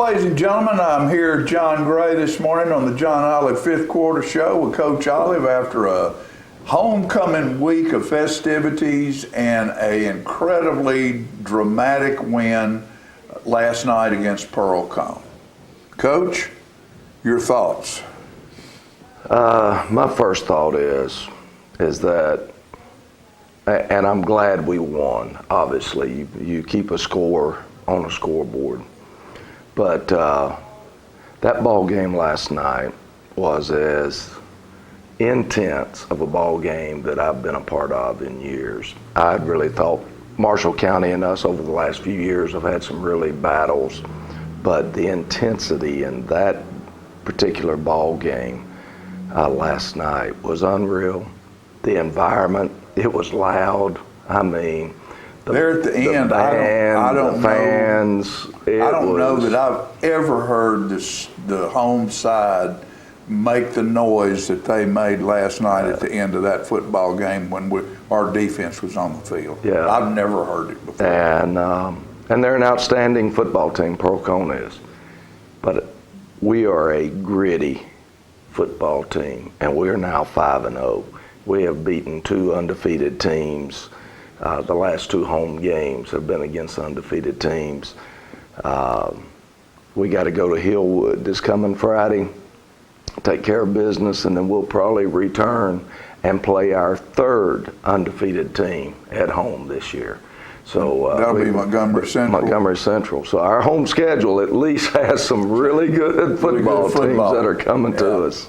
Ladies and gentlemen, I'm here, John Gray, this morning on the John Olive Fifth Quarter Show with Coach Olive after a homecoming week of festivities and an incredibly dramatic win last night against Pearl-Cohn. Coach, your thoughts? My first thought is that, and I'm glad we won, obviously. You keep a score on a scoreboard. But that ball game last night was as intense of a ball game that I've been a part of in years. I really thought Marshall County and us over the last few years have had some really battles, but the intensity in that particular ball game last night was unreal. The environment, it was loud. I mean, there at the end, I don't know that I've ever heard the home side make the noise that they made last night at the end of that football game when our defense was on the field. Yeah. I've never heard it before. And they're an outstanding football team, Pearl-Cohn is. But we are a gritty football team, and we are now 5-0. We have beaten 2 undefeated teams. The last 2 home games have been against undefeated teams. We got to go to Hillwood this coming Friday, take care of business, and then we'll probably return and play our 3rd undefeated team at home this year. So that'll be Montgomery Central. Montgomery Central. So our home schedule at least has some really good football teams that are coming to us.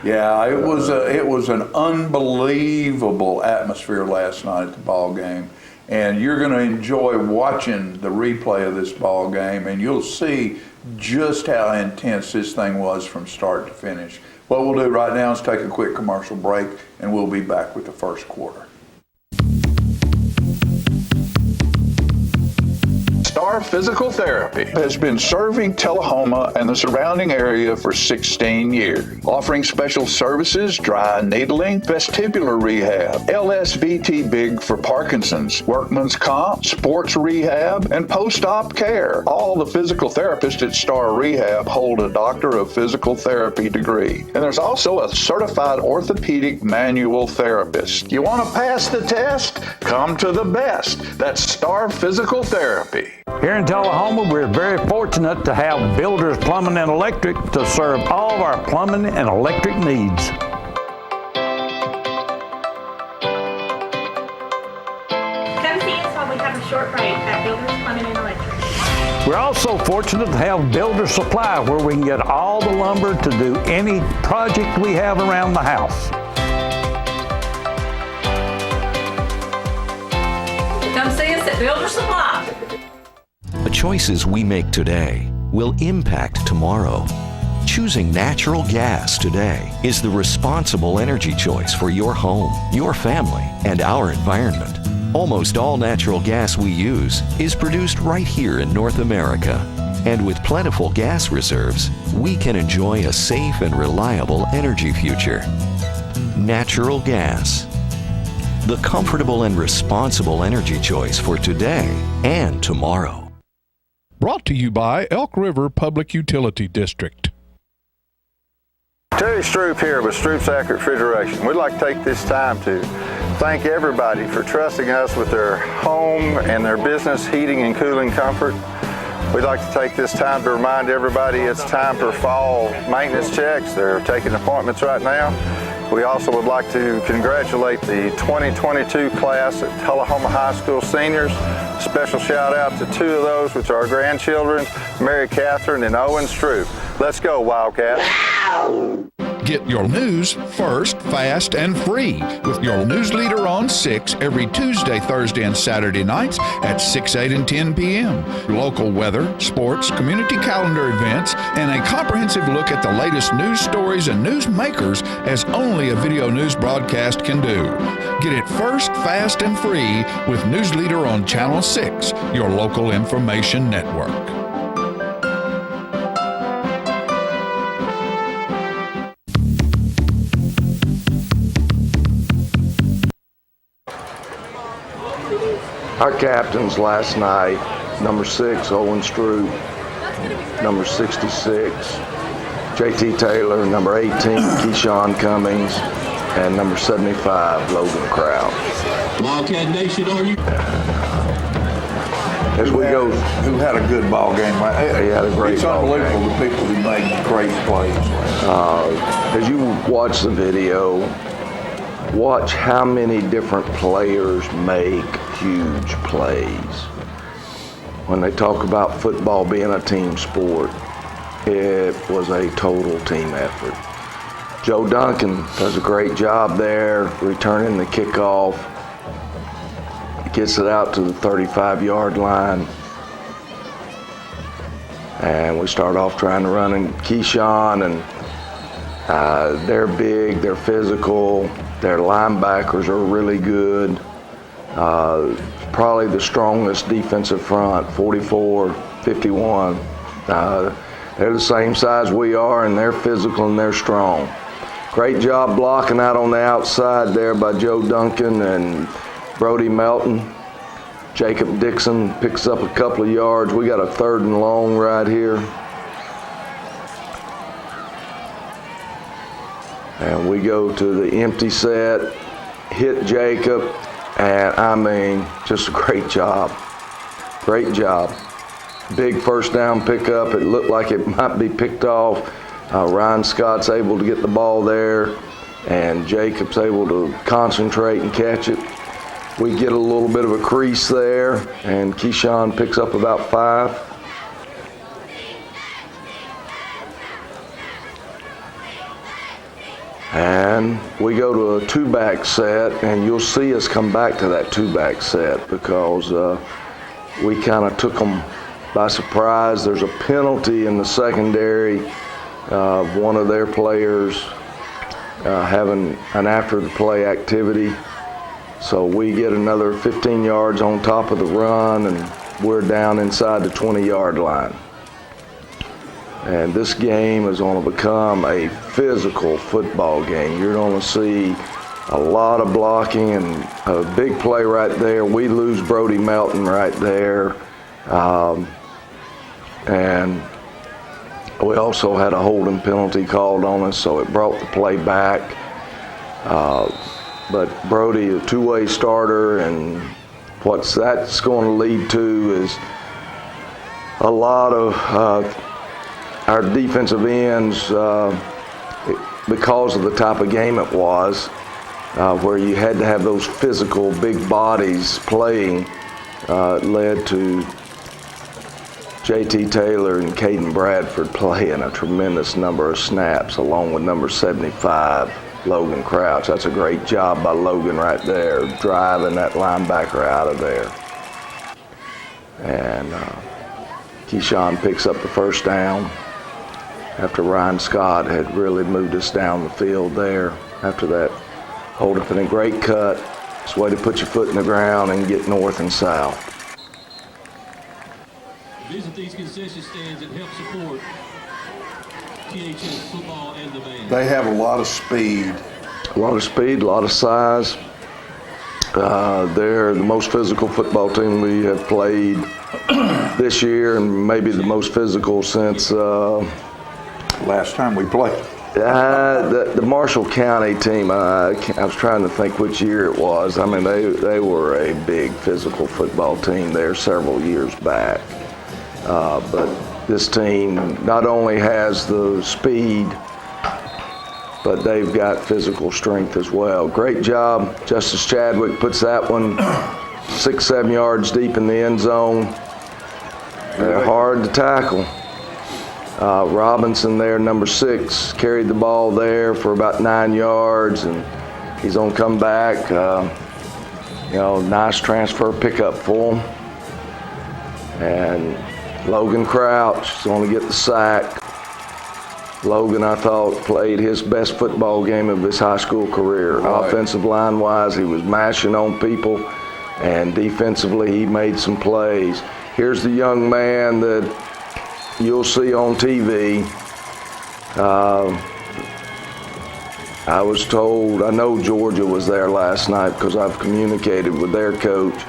Yeah, it was an unbelievable atmosphere last night at the ball game, and you're going to enjoy watching the replay of this ball game, and you'll see just how intense this thing was from start to finish. What we'll do right now is take a quick commercial break, and we'll be back with the first quarter. Star Physical Therapy has been serving Tullahoma and the surrounding area for 16 years, offering special services, dry needling, vestibular rehab, LSVT big for Parkinson's, workman's comp, sports rehab, and post-op care. All the physical therapists at Star Rehab hold a Doctor of Physical Therapy degree. And there's also a certified orthopedic manual therapist. You want to pass the test? Come to the best. That's Star Physical Therapy. Here in Tullahoma, we're very fortunate to have Builders Plumbing and Electric to serve all of our plumbing and electric needs. Come see us while we have a short break at Builders Plumbing and Electric. We're also fortunate to have Builder Supply, where we can get all the lumber to do any project we have around the house. Come see us at Builder Supply. choices we make today will impact tomorrow. Choosing natural gas today is the responsible energy choice for your home, your family, and our environment. Almost all natural gas we use is produced right here in North America. And with plentiful gas reserves, we can enjoy a safe and reliable energy future. Natural gas. The comfortable and responsible energy choice for today and tomorrow. Brought to you by Elk River Public Utility District. Terry Stroop here with Stroop's Accurate Refrigeration. We'd like to take this time to thank everybody for trusting us with their home and their business heating and cooling comfort. We'd like to take this time to remind everybody it's time for fall maintenance checks. They're taking appointments right now. We also would like to congratulate the 2022 class at Tullahoma High School seniors. Special shout out to two of those, which are our grandchildren, Mary Catherine and Owen Stroop. Let's go, Wildcats. Get your news first, fast, and free with your news leader on 6 every Tuesday, Thursday, and Saturday nights at 6, 8, and 10 p.m. Local weather, sports, community calendar events, and a comprehensive look at the latest news stories and news makers as only a video news broadcast can do. Get it first, fast, and free with News Leader on Channel 6, your local information network. Our captains last night, number 6, Owen Stroop, number 66, JT Taylor, number 18, Keyshawn Cummings, and number 75, Logan Crouch. Wildcat Nation, are you? As we go, who had a good ball game, right? He had a great ball game. It's unbelievable the people who made great plays. As you watch the video, watch how many different players make huge plays. When they talk about football being a team sport, it was a total team effort. Joe Duncan does a great job there, returning the kickoff, gets it out to the 35-yard line, and we start off trying to run in Keyshawn, and they're big, they're physical, their linebackers are really good. Probably the strongest defensive front, 44, 51. They're the same size we are, and they're physical and they're strong. Great job blocking out on the outside there by Joe Duncan and Brody Melton. Jacob Dixon picks up a couple of yards. We got a 3rd and long right here. And we go to the empty set, hit Jacob, and I mean, just a great job. Great job. Big first down pickup. It looked like it might be picked off. Ryan Scott's able to get the ball there, and Jacob's able to concentrate and catch it. We get a little bit of a crease there, and Keyshawn picks up about 5. And we go to a 2-back set, and you'll see us come back to that 2-back set because we kind of took them by surprise. There's a penalty in the secondary of one of their players having an after-the-play activity. So we get another 15 yards on top of the run, and we're down inside the 20-yard line. And this game is going to become a physical football game. You're going to see a lot of blocking and a big play right there. We lose Brody Melton right there. And we also had a holding penalty called on us, so it brought the play back. But Brody, a two-way starter, and what that's going to lead to is a lot of our defensive ends, because of the type of game it was, where you had to have those physical big bodies playing, led to JT Taylor and Caden Bradford playing a tremendous number of snaps, along with number 75, Logan Crouch. That's a great job by Logan right there, driving that linebacker out of there. And Keyshawn picks up the first down after Ryan Scott had really moved us down the field there. After that, Holden, a great cut. It's a way to put your foot in the ground and get north and south. Visit these concession stands and help support THS football and the band. They have a lot of speed. A lot of speed, a lot of size. They're the most physical football team we have played this year, and maybe the most physical since Last time we played. the Marshall County team. I was trying to think which year it was. I mean, they were a big physical football team there several years back. But this team not only has the speed, but they've got physical strength as well. Great job. Justice Chadwick puts that one 6-7 yards deep in the end zone. They're hard to tackle. Robinson there, number 6, carried the ball there for about 9 yards, and he's on comeback. Nice transfer pickup for him. And Logan Crouch is going to get the sack. Logan, I thought, played his best football game of his high school career. Right. Offensive line-wise, he was mashing on people, and defensively, he made some plays. Here's the young man that you'll see on TV. I was told, I know Georgia was there last night because I've communicated with their coach,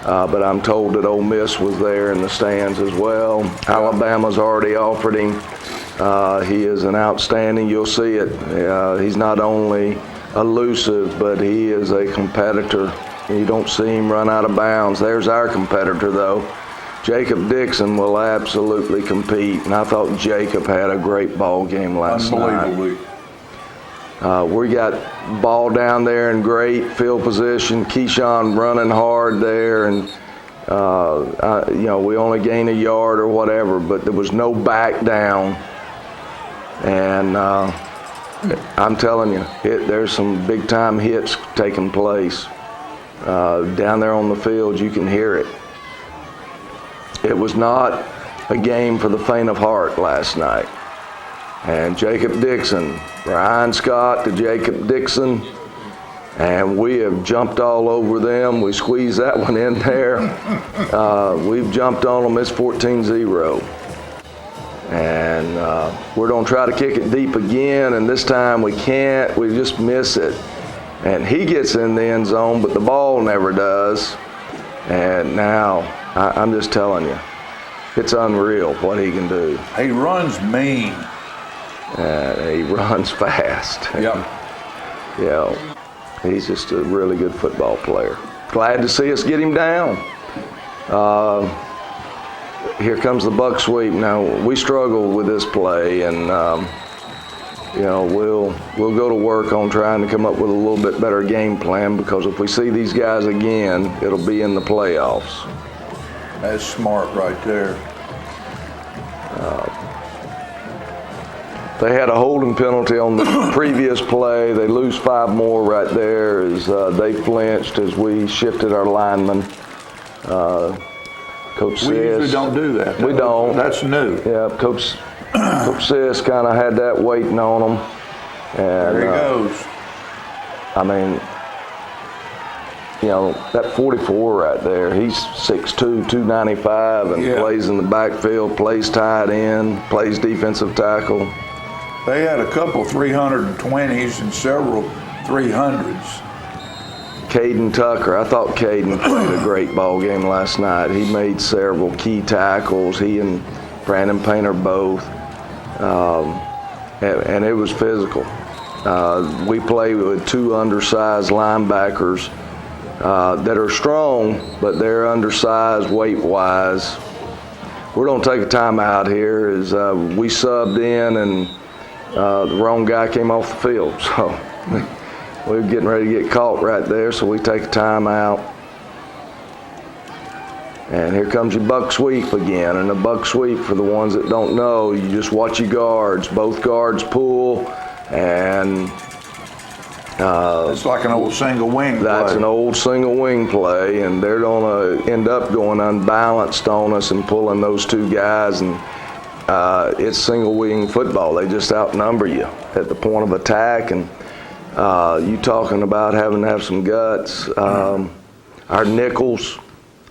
but I'm told that Ole Miss was there in the stands as well. Alabama's already offered him. He is an outstanding, you'll see it. He's not only elusive, but he is a competitor. You don't see him run out of bounds. There's our competitor, though. Jacob Dixon will absolutely compete, and I thought Jacob had a great ball game last night. Unbelievably. We got ball down there in great field position. Keyshawn running hard there, and we only gained a yard or whatever, but there was no back down. And I'm telling you, there's some big-time hits taking place. Down there on the field, you can hear it. It was not a game for the faint of heart last night. And Jacob Dixon, Ryan Scott to Jacob Dixon, and we have jumped all over them. We squeezed that one in there. We've jumped on them. It's 14-0. And we're going to try to kick it deep again, and this time we can't. We just miss it. And he gets in the end zone, but the ball never does. And now, I'm just telling you, it's unreal what he can do. He runs mean. He runs fast. Yep. He's just a really good football player. Glad to see us get him down. Here comes the buck sweep. Now, we struggled with this play, and we'll go to work on trying to come up with a little bit better game plan, because if we see these guys again, it'll be in the playoffs. That's smart right there. They had a holding penalty on the previous play. They lose 5 more right there as they flinched as we shifted our linemen. Coach Sis. We usually don't do that. We don't. That's new. Yeah, Coach Sis kind of had that waiting on them. And, there he goes. I mean, that 44 right there, he's 6'2", 295, and plays in the backfield, plays tight end, plays defensive tackle. They had a couple 320s and several 300s. Caden Tucker, I thought Caden played a great ball game last night. He made several key tackles. He and Brandon Painter both, and it was physical. We play with 2 undersized linebackers that are strong, but they're undersized weight-wise. We're going to take a timeout here as we subbed in, and the wrong guy came off the field. So we were getting ready to get caught right there, so we take a timeout. And here comes your buck sweep again. And the buck sweep, for the ones that don't know, you just watch your guards. Both guards pull, and It's like an old single wing That's play. an old single wing play, and they're going to end up going unbalanced on us and pulling those two guys, and it's single wing football. They just outnumber you at the point of attack, and you talking about having to have some guts. Our nickels,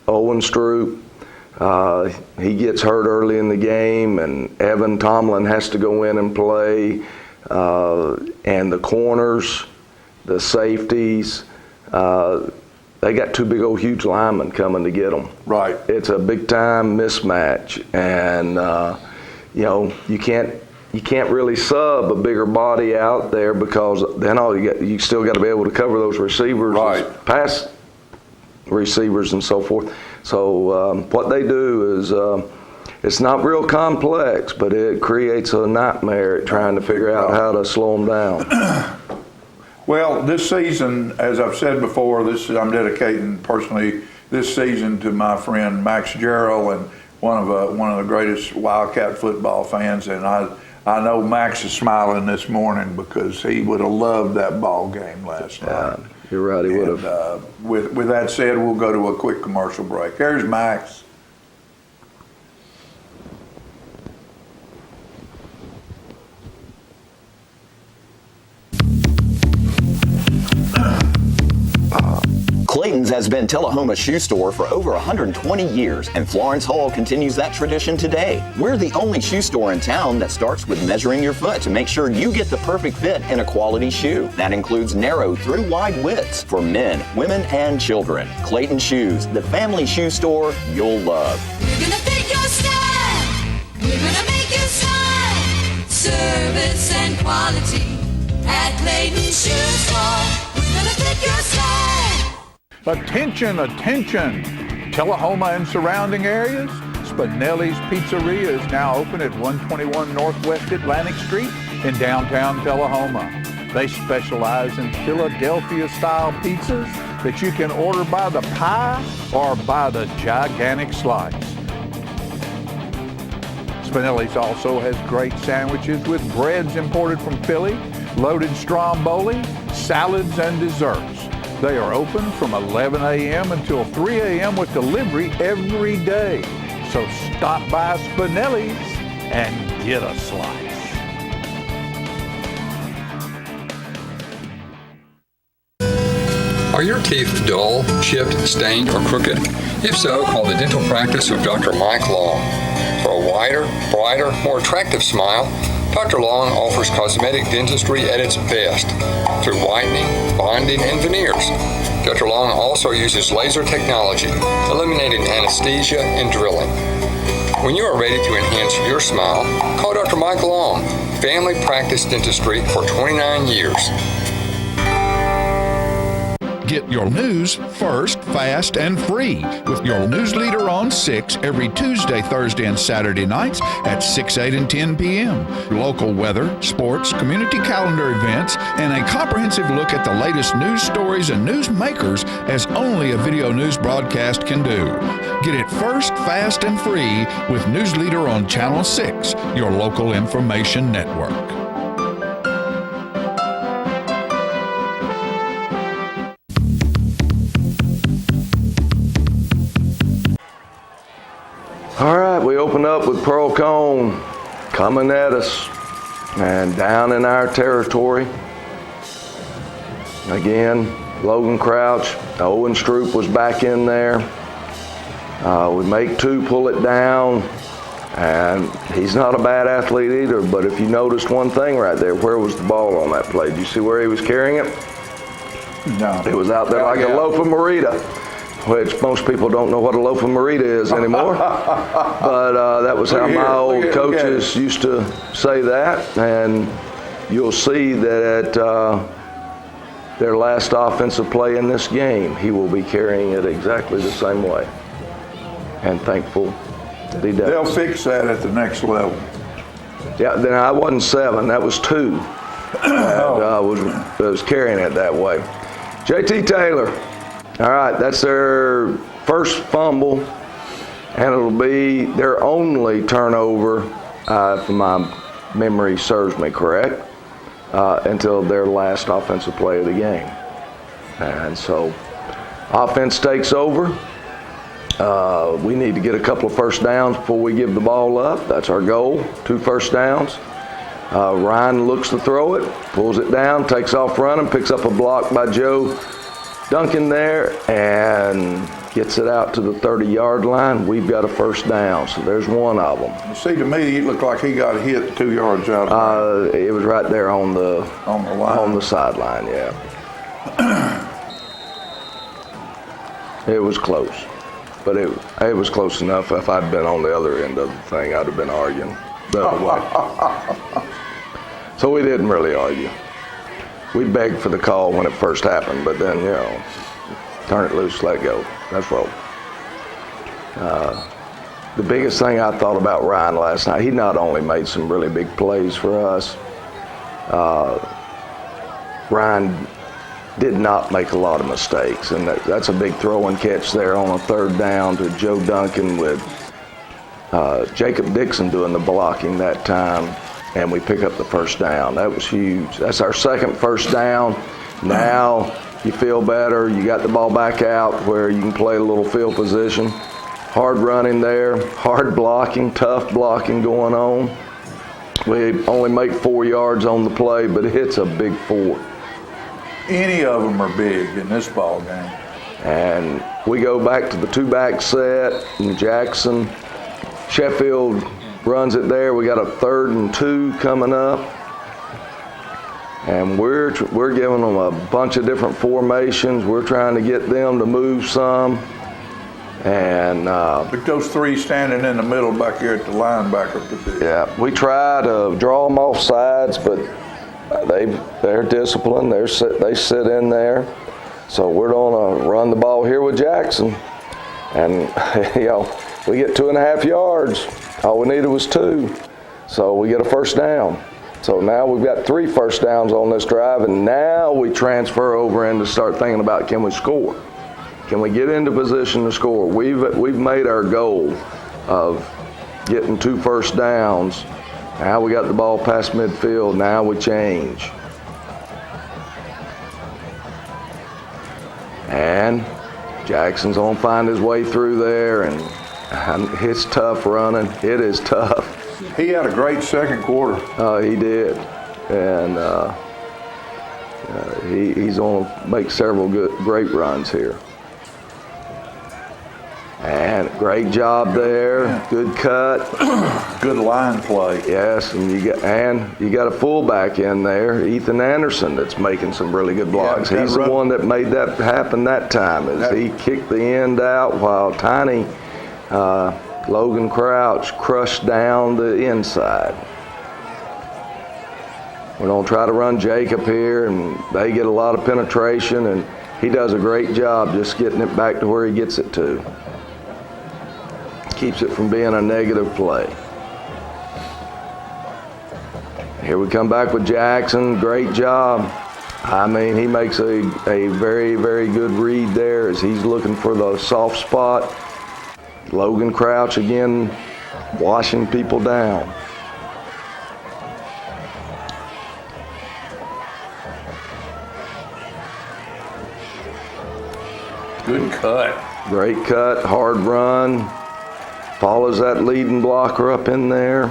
Owen Stroop, he gets hurt early in the game, and Evan Tomlin has to go in and play, and the corners, the safeties, they got two big old huge linemen coming to get them. Right. It's a big time mismatch, and you can't really sub a bigger body out there, because then you still got to be able to cover those receivers, Right. pass receivers and so forth. So what they do is it's not real complex, but it creates a nightmare at trying to figure out how to slow them down. Well, this season, as I've said before, I'm dedicating personally this season to my friend Max Jarrell, and one of the greatest Wildcat football fans. And I know Max is smiling this morning because he would have loved that ball game last night. You're right, he would have. With that said, we'll go to a quick commercial break. Here's Max. Clayton's has been Tullahoma's shoe store for over 120 years, and Florence Hall continues that tradition today. We're the only shoe store in town that starts with measuring your foot to make sure you get the perfect fit in a quality shoe. That includes narrow through wide widths for men, women, and children. Clayton Shoes, the family shoe store you'll love. We're gonna fit your style. We're gonna make you smile. Service and quality at Clayton Shoe Store. We're gonna fit your style. Attention, attention! Tullahoma and surrounding areas, Spinelli's Pizzeria is now open at 121 Northwest Atlantic Street in downtown Tullahoma. They specialize in Philadelphia-style pizzas that you can order by the pie or by the gigantic slice. Spinelli's also has great sandwiches with breads imported from Philly, loaded stromboli, salads, and desserts. They are open from 11 a.m. until 3 a.m. with delivery every day. So stop by Spinelli's and get a slice. Are your teeth dull, chipped, stained, or crooked? If so, call the dental practice of Dr. Mike Long. For a wider, brighter, more attractive smile, Dr. Long offers cosmetic dentistry at its best through whitening, bonding, and veneers. Dr. Long also uses laser technology, eliminating anesthesia and drilling. When you are ready to enhance your smile, call Dr. Mike Long, family practice dentistry for 29 years. Get your news first, fast, and free with your news leader on 6 every Tuesday, Thursday, and Saturday nights at 6, 8, and 10 p.m. Local weather, sports, community calendar events, and a comprehensive look at the latest news stories and news makers as only a video news broadcast can do. Get it first, fast, and free with News Leader on Channel 6, your local information network. All right, we open up with Pearl-Cohn coming at us and down in our territory. Again, Logan Crouch, Owen Stroop was back in there. We make two, pull it down, and he's not a bad athlete either, but if you noticed one thing right there, where was the ball on that play? Did you see where he was carrying it? No. It was out there like a loaf of Merita, which most people don't know what a loaf of Merita is anymore. But that was how my old coaches used to say that. And you'll see that at their last offensive play in this game, he will be carrying it exactly the same way. And thankful that he does. They'll fix that at the next level. Yeah, then I wasn't 7, that was 2. That was carrying it that way. JT Taylor. All right, that's their first fumble, and it'll be their only turnover, if my memory serves me correct. until their last offensive play of the game. And so offense takes over. We need to get a couple of first downs before we give the ball up. That's our goal, 2 first downs. Ryan looks to throw it, pulls it down, takes off running, picks up a block by Joe Duncan there, and gets it out to the 30-yard line. We've got a first down, so there's one of them. See, to me, it looked like he got hit 2 yards out. It was right there on the line. On the sideline, yeah. It was close, but it was close enough. If I'd been on the other end of the thing, I'd have been arguing the other way. So we didn't really argue. We begged for the call when it first happened, but then, turn it loose, let it go. Let's roll. The biggest thing I thought about Ryan last night, he not only made some really big plays for us, Ryan did not make a lot of mistakes, and that's a big throw and catch there on a 3rd down to Joe Duncan with Jacob Dixon doing the blocking that time, and we pick up the first down. That was huge. That's our 2nd first down. Now you feel better. You got the ball back out where you can play a little field position. Hard running there, hard blocking, tough blocking going on. We only make 4 yards on the play, but it's a big 4. Any of them are big in this ball game. And we go back to the 2-back set, and Jackson, Sheffield runs it there. We got a 3rd and 2 coming up. And we're giving them a bunch of different formations. We're trying to get them to move some. And but those 3 standing in the middle back here at the linebacker position. Yeah, we try to draw them off sides, but they're disciplined. They sit in there. So we're gonna run the ball here with Jackson, and we get 2.5 yards. All we needed was 2, so we get a first down. So now we've got 3 first downs on this drive, and now we transfer over and to start thinking about, can we score? Can we get into position to score? We've made our goal of getting 2 first downs. Now we got the ball past midfield. Now we change. And Jackson's gonna find his way through there, and it's tough running. It is tough. He had a great 2nd quarter. He did, and he's gonna make several great runs here. And great job there, good cut, good line play. Yes, and you got a fullback in there, Ethan Anderson, that's making some really good blocks. Yeah, he's the one that made that happen that time. He kicked the end out while Tiny Logan Crouch crushed down the inside. We're gonna try to run Jacob here, and they get a lot of penetration, and he does a great job just getting it back to where he gets it to. Keeps it from being a negative play. Here we come back with Jackson. Great job. I mean, he makes a very, very good read there as he's looking for the soft spot. Logan Crouch again washing people down. Good cut. Great cut, hard run. Follows that leading blocker up in there.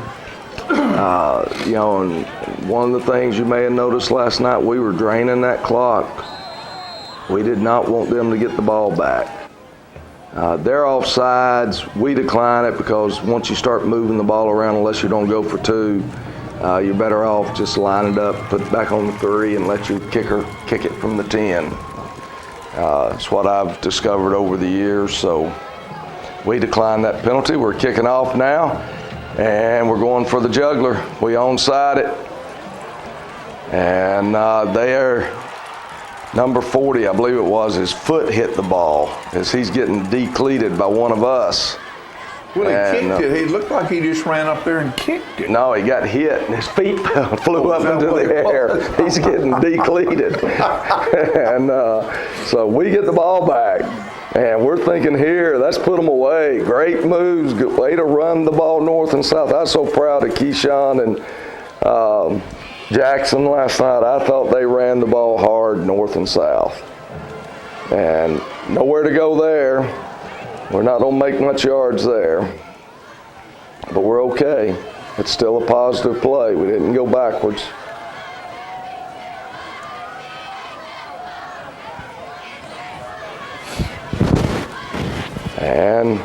And one of the things you may have noticed last night, we were draining that clock. We did not want them to get the ball back. They're offsides. We decline it because once you start moving the ball around, unless you don't go for 2, you're better off just line it up, put it back on the 3, and let your kicker kick it from the 10. It's what I've discovered over the years. So we decline that penalty. We're kicking off now, and we're going for the juggler. We onside it. And there, number 40, I believe it was, his foot hit the ball as he's getting decleated by one of us. Well, he kicked it. He looked like he just ran up there and kicked it. No, he got hit, and his feet flew up into the air. He's getting decleated. And so we get the ball back. And we're thinking here, let's put them away. Great moves, good way to run the ball north and south. I was so proud of Keyshawn and Jackson last night, I thought they ran the ball hard north and south. And nowhere to go there. We're not going to make much yards there. But we're okay. It's still a positive play. We didn't go backwards. And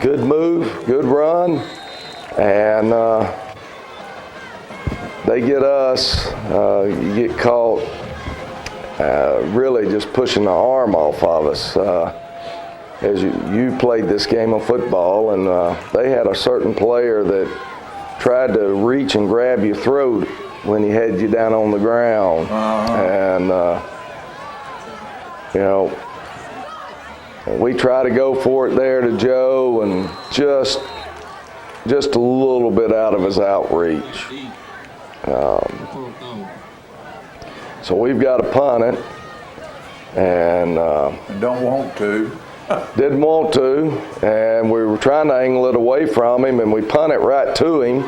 good move, good run. And they get us, you get caught really just pushing the arm off of us. As you played this game of football, and they had a certain player that tried to reach and grab your throat when he had you down on the ground. And, you know, we try to go for it there to Joe, and just a little bit out of his outreach. So we've got to punt it, and don't want to. Didn't want to, and we were trying to angle it away from him, and we punt it right to him.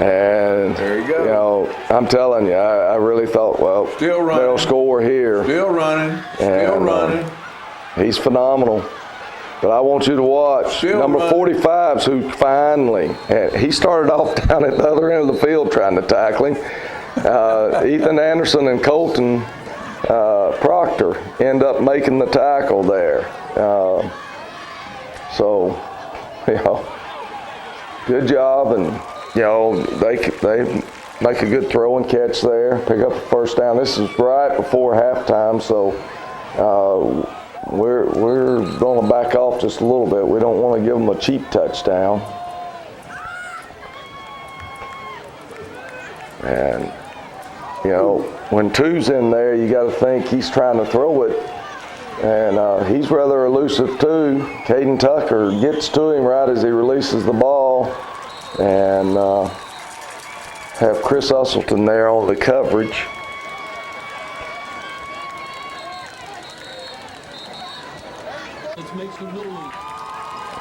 And there you go. You know, I'm telling you, I really thought, well, still running. They'll score here. Still running. Still running. He's phenomenal. But I want you to watch Still number running. 45's who finally, he started off down at the other end of the field trying to tackle him. Ethan Anderson and Colton Proctor end up making the tackle there. So, you know, good job, and you know they make a good throw and catch there, pick up the first down. This is right before halftime, so we're going to back off just a little bit. We don't want to give them a cheap touchdown. And you know, when two's in there, you got to think he's trying to throw it, and he's rather elusive too. Caden Tucker gets to him right as he releases the ball, and have Chris Usselton there on the coverage.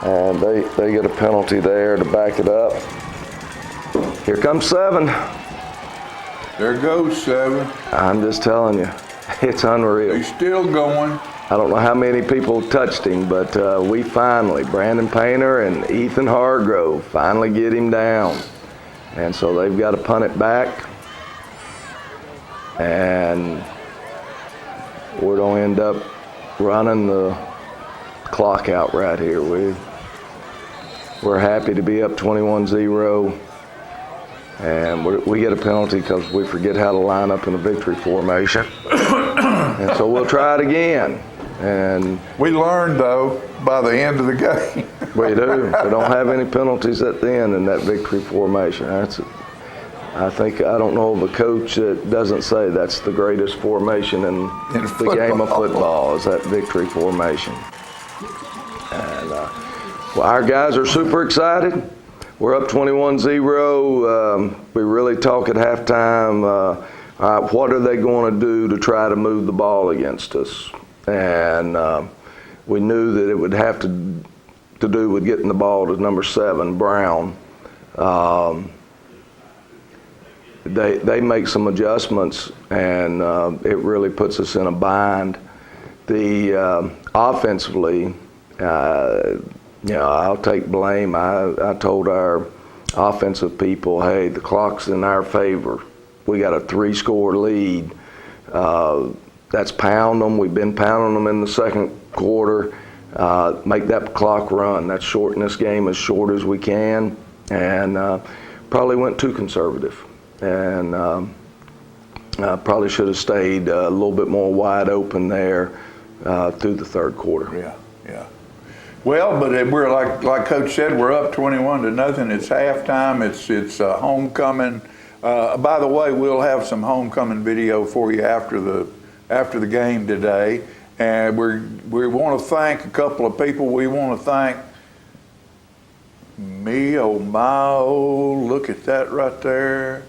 And they get a penalty there to back it up. Here comes 7. There goes 7. I'm just telling you, it's unreal. He's still going. I don't know how many people touched him, but we finally, Brandon Painter and Ethan Hargrove, finally get him down. And so they've got to punt it back. And we're going to end up running the clock out right here. We're happy to be up 21-0. And we get a penalty because we forget how to line up in a victory formation. And so we'll try it again. And we learned, though, by the end of the game. We do. We don't have any penalties at the end in that victory formation. I don't know of a coach that doesn't say that's the greatest formation in the game of football, is that victory formation. And well, our guys are super excited. We're up 21-0. We really talk at halftime, what are they going to do to try to move the ball against us? And we knew that it would have to do with getting the ball to number 7, Brown. They make some adjustments, and it really puts us in a bind. The offensively, I'll take blame. I told our offensive people, hey, the clock's in our favor. We got a 3-score lead. That's pound them. We've been pounding them in the second quarter. Make that clock run. Let's shorten this game as short as we can. And probably went too conservative. And probably should have stayed a little bit more wide open there through the third quarter. Yeah. Well, but we're like Coach said, we're up 21-0. It's halftime. It's homecoming. By the way, we'll have some homecoming video for you after the game today. And we want to thank a couple of people. We want to thank look at that right there,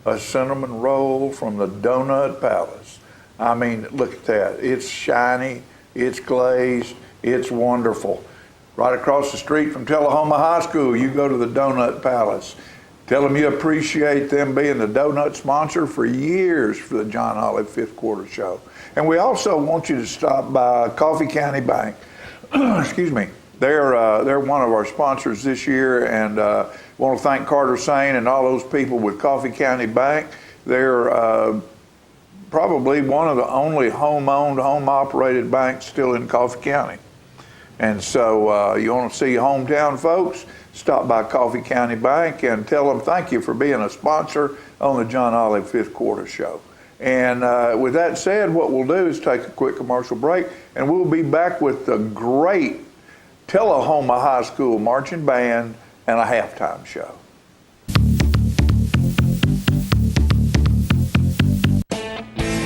a cinnamon roll from the Donut Palace. I mean, look at that. It's shiny, it's glazed, it's wonderful. Right across the street from Tullahoma High School, you go to the Donut Palace. Tell them you appreciate them being the donut sponsor for years for the John Olive Fifth Quarter Show. And we also want you to stop by Coffee County Bank. Excuse me. They're one of our sponsors this year, and want to thank Carter Sane and all those people with Coffee County Bank. They're probably one of the only home-owned, home-operated banks still in Coffee County. And so you want to see hometown folks, stop by Coffee County Bank and tell them thank you for being a sponsor on the John Olive Fifth Quarter Show. And with that said, what we'll do is take a quick commercial break, and we'll be back with the great Tullahoma High School Marching Band and a halftime show.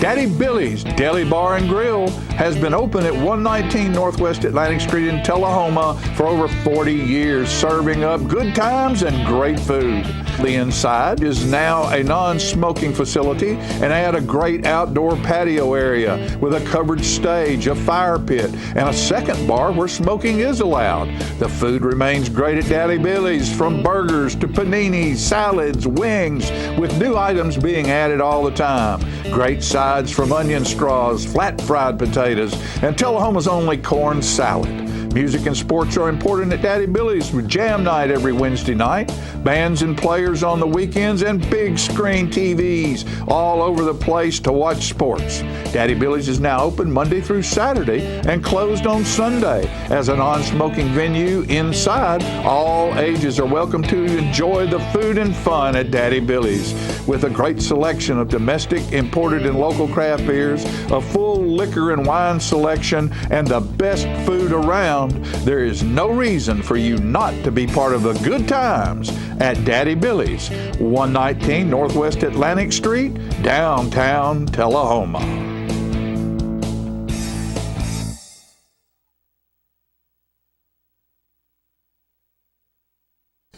Daddy Billy's Deli Bar and Grill has been open at 119 Northwest Atlantic Street in Tullahoma for over 40 years, serving up good times and great food. The inside is now a non-smoking facility and had a great outdoor patio area with a covered stage, a fire pit, and a second bar where smoking is allowed. The food remains great at Daddy Billy's, from burgers to paninis, salads, wings, with new items being added all the time. Great sides from onion straws, flat fried potatoes, and Tullahoma's only corn salad. Music and sports are important at Daddy Billy's with jam night every Wednesday night, bands and players on the weekends, and big screen TVs all over the place to watch sports. Daddy Billy's is now open Monday through Saturday and closed on Sunday. As a non-smoking venue inside, all ages are welcome to enjoy the food and fun at Daddy Billy's. With a great selection of domestic, imported, and local craft beers, a full liquor and wine selection, and the best food around, there is no reason for you not to be part of the good times at Daddy Billy's, 119 Northwest Atlantic Street, downtown Tullahoma.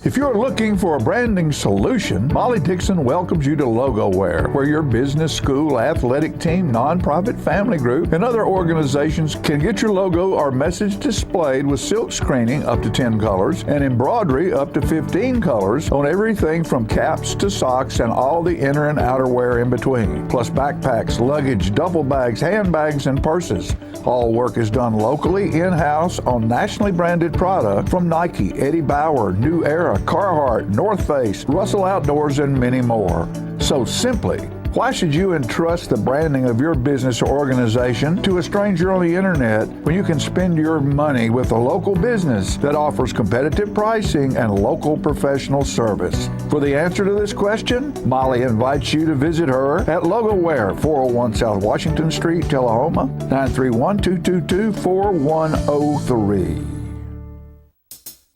If you're looking for a branding solution, Molly Dixon welcomes you to LogoWare, where your business, school, athletic team, nonprofit, family group, and other organizations can get your logo or message displayed with silk screening up to 10 colors and embroidery up to 15 colors on everything from caps to socks and all the inner and outer wear in between, plus backpacks, luggage, duffel bags, handbags, and purses. All work is done locally, in-house, on nationally branded product from Nike, Eddie Bauer, New Era, Carhartt, North Face, Russell Outdoors, and many more. So simply, why should you entrust the branding of your business or organization to a stranger on the internet when you can spend your money with a local business that offers competitive pricing and local professional service? For the answer to this question, Molly invites you to visit her at LogoWare, 401 South Washington Street, Tullahoma, 931-222-4103.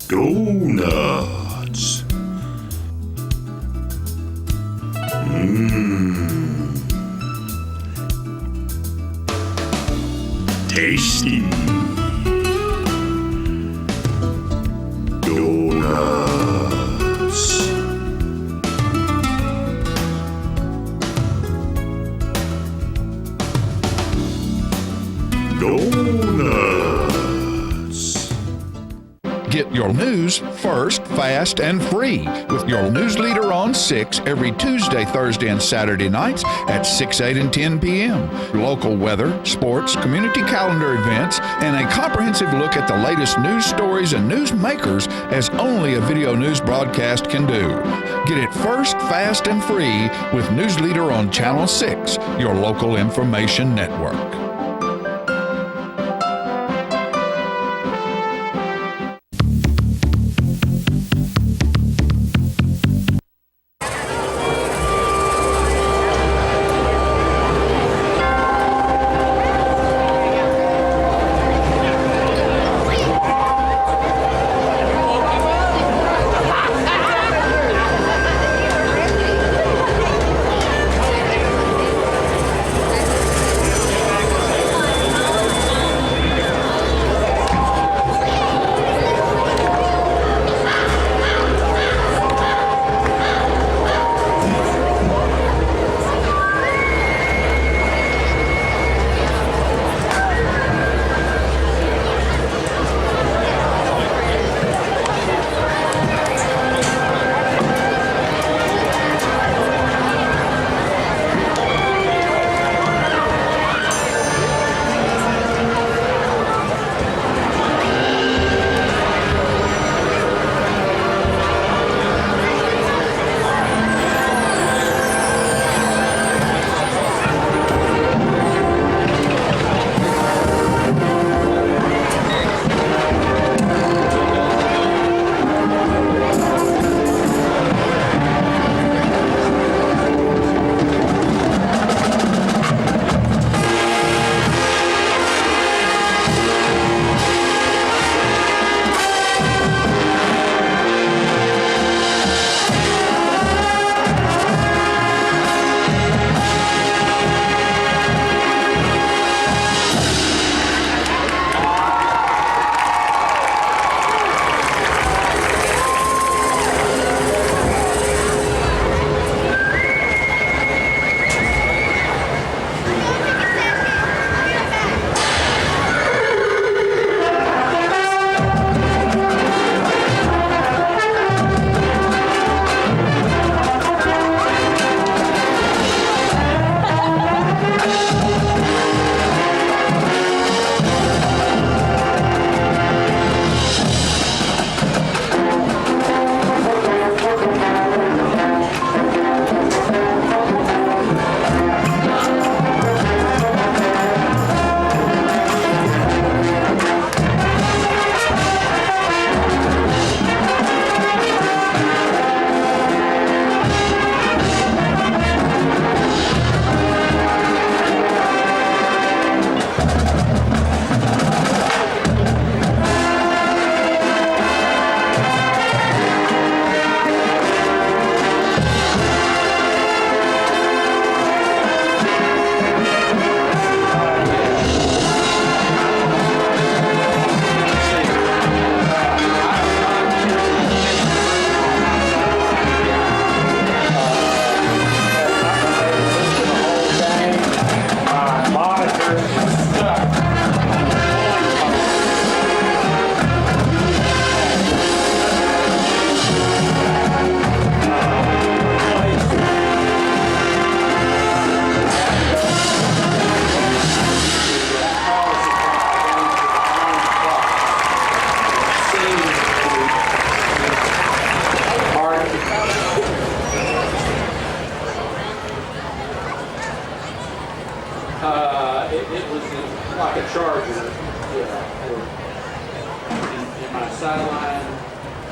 Donuts. Tasty. Donuts. Donuts. Get your news first, fast, and free with your news leader on 6 every Tuesday, Thursday, and Saturday nights at 6, 8, and 10 p.m. Local weather, sports, community calendar events, and a comprehensive look at the latest news stories and news makers as only a video news broadcast can do. Get it first, fast, and free with News Leader on Channel 6, your local information network.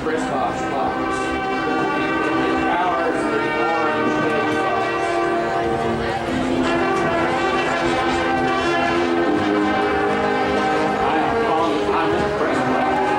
Christmas box. Ours, the orange hedge box. I'm impressed by it.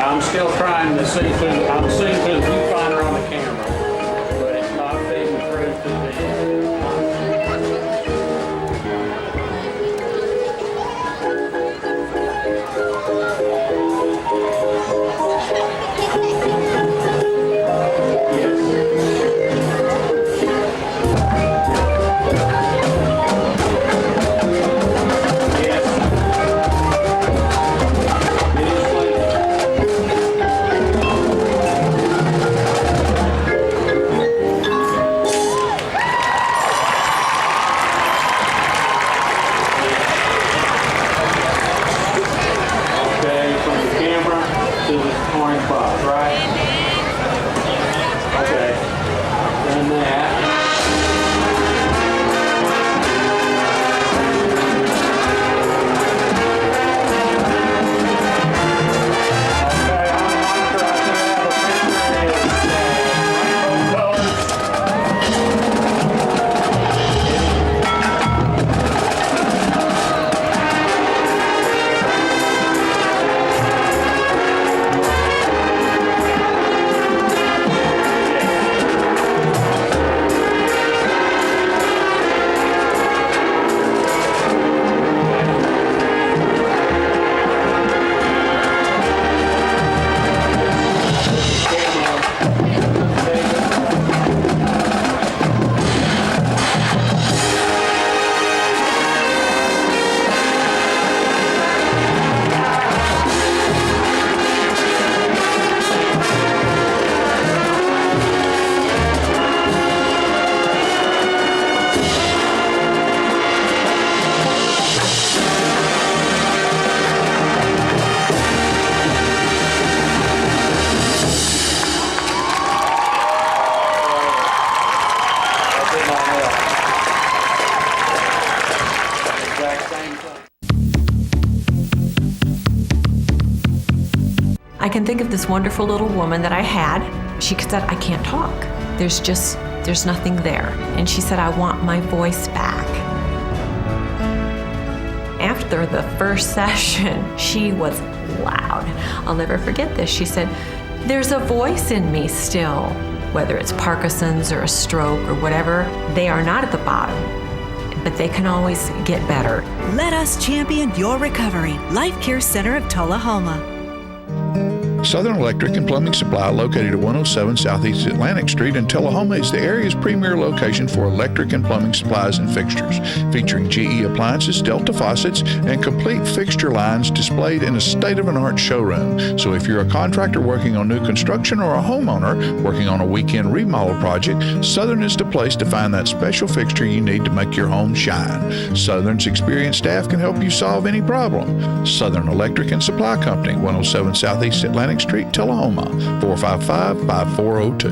I'm still trying to see through, I'm seeing through the viewfinder on the camera, but it's not feeding through to I can think of this wonderful little woman that I had. She said, I can't talk. There's nothing there. And she said, I want my voice back. After the first session, she was loud. I'll never forget this. She said, there's a voice in me still. Whether it's Parkinson's or a stroke or whatever, they are not at the bottom, but they can always get better. Let us champion your recovery. Life Care Center of Tullahoma. Southern Electric and Plumbing Supply, located at 107 Southeast Atlantic Street in Tullahoma, is the area's premier location for electric and plumbing supplies and fixtures, featuring GE appliances, Delta faucets, and complete fixture lines displayed in a state-of-the-art showroom. So if you're a contractor working on new construction or a homeowner working on a weekend remodel project, Southern is the place to find that special fixture you need to make your home shine. Southern's experienced staff can help you solve any problem. Southern Electric and Supply Company, 107 Southeast Atlantic Street, Tullahoma, 455-5402.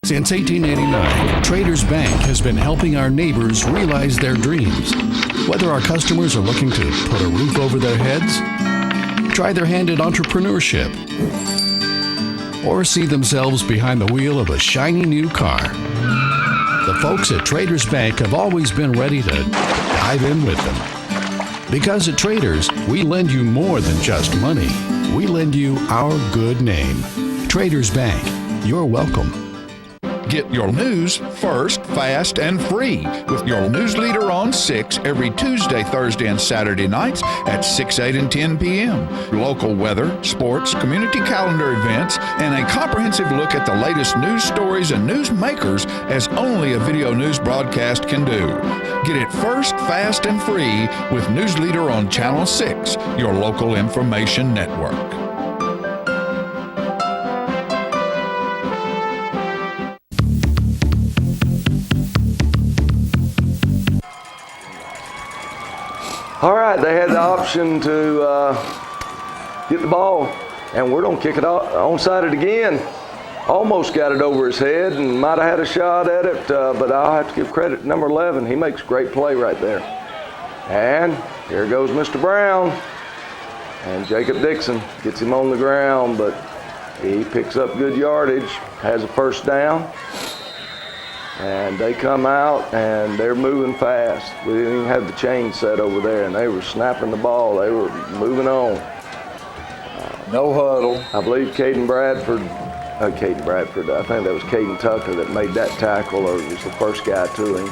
Since 1889, Traders Bank has been helping our neighbors realize their dreams. Whether our customers are looking to put a roof over their heads, try their hand at entrepreneurship, or see themselves behind the wheel of a shiny new car, the folks at Traders Bank have always been ready to dive in with them. Because at Traders, we lend you more than just money. We lend you our good name. Traders Bank, you're welcome. Get your news first, fast, and free with your news leader on 6 every Tuesday, Thursday, and Saturday nights at 6, 8, and 10 p.m. Local weather, sports, community calendar events, and a comprehensive look at the latest news stories and news makers as only a video news broadcast can do. Get it first, fast, and free with News Leader on Channel 6, your local information network. All right, they had the option to get the ball, and we're going to kick it onside it again. Almost got it over his head and might have had a shot at it, but I'll have to give credit to number 11. He makes a great play right there. And here goes Mr. Brown. And Jacob Dixon gets him on the ground, but he picks up good yardage, has a first down. And they come out, and they're moving fast. We didn't even have the chain set over there, and they were snapping the ball. They were moving on. No huddle. I believe Caden Bradford, I think that was Caden Tucker that made that tackle, or was the first guy to him.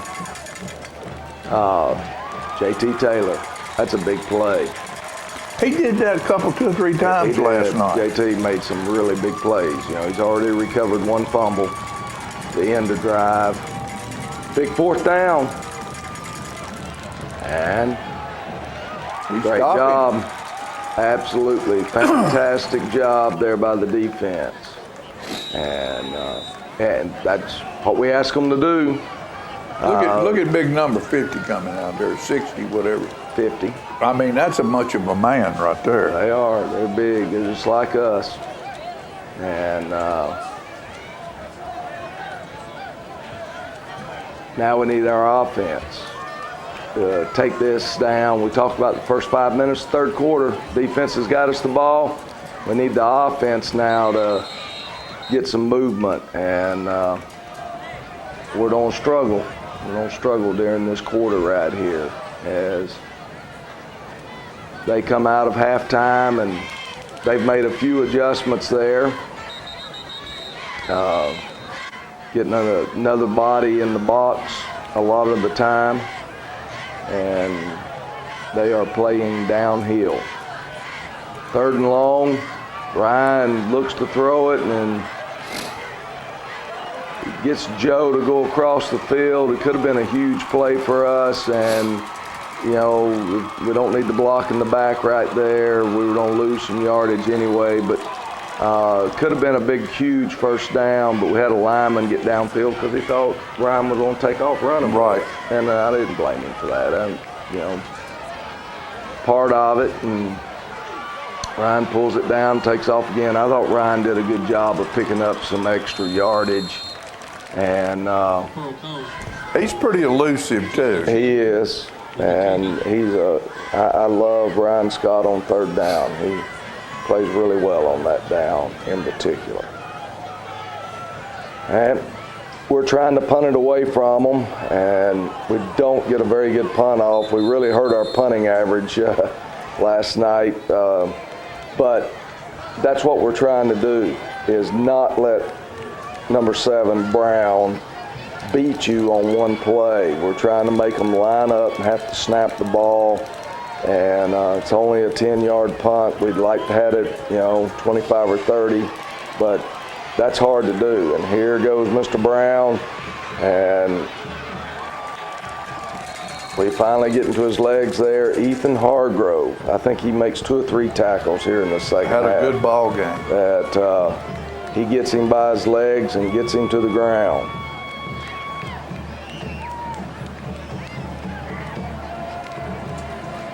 JT Taylor, that's a big play. He did that two or three times last night. JT made some really big plays. You know, he's already recovered one fumble. The end of drive. Big fourth down. And great job. Absolutely fantastic job there by the defense. And that's what we ask them to do. Look at big number 50 coming out there, 60, whatever. 50. I mean, that's a much of a man right there. They are. They're big. They're just like us. And now we need our offense to take this down. We talked about the first 5 minutes, third quarter. Defense has got us the ball. We need the offense now to get some movement, and we're going to struggle. We're going to struggle during this quarter right here as they come out of halftime, and they've made a few adjustments there. Getting another body in the box a lot of the time, and they are playing downhill. Third and long, Ryan looks to throw it, and gets Joe to go across the field. It could have been a huge play for us, and you know, we don't need the block in the back right there. We were going to lose some yardage anyway, but could have been a big, huge first down, but we had a lineman get downfield because he thought Ryan was going to take off running. Right. And I didn't blame him for that. You know, part of it, and Ryan pulls it down, takes off again. I thought Ryan did a good job of picking up some extra yardage. And he's pretty elusive, too. He is. And I love Ryan Scott on third down. He plays really well on that down in particular. And we're trying to punt it away from them, and we don't get a very good punt off. We really hurt our punting average last night. But that's what we're trying to do, is not let number 7, Brown, beat you on one play. We're trying to make them line up and have to snap the ball And it's only a 10-yard punt. We'd like to have it, 25 or 30, but that's hard to do. And here goes Mr. Brown, and we finally get into his legs there. Ethan Hargrove, I think he makes 2 or 3 tackles here in the second half. Had a good ball game. That he gets him by his legs and gets him to the ground.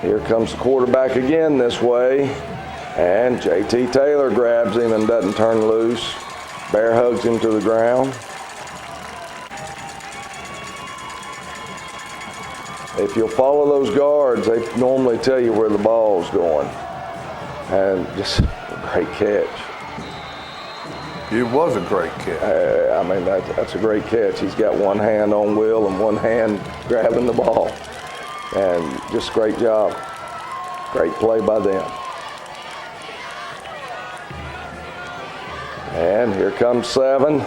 Here comes the quarterback again this way, and J.T. Taylor grabs him and doesn't turn loose. Bear hugs him to the ground. If you'll follow those guards, they normally tell you where the ball's going. And just a great catch. It was a great catch. I mean, that's a great catch. He's got one hand on Will and one hand grabbing the ball. And just great job. Great play by them. And here comes 7.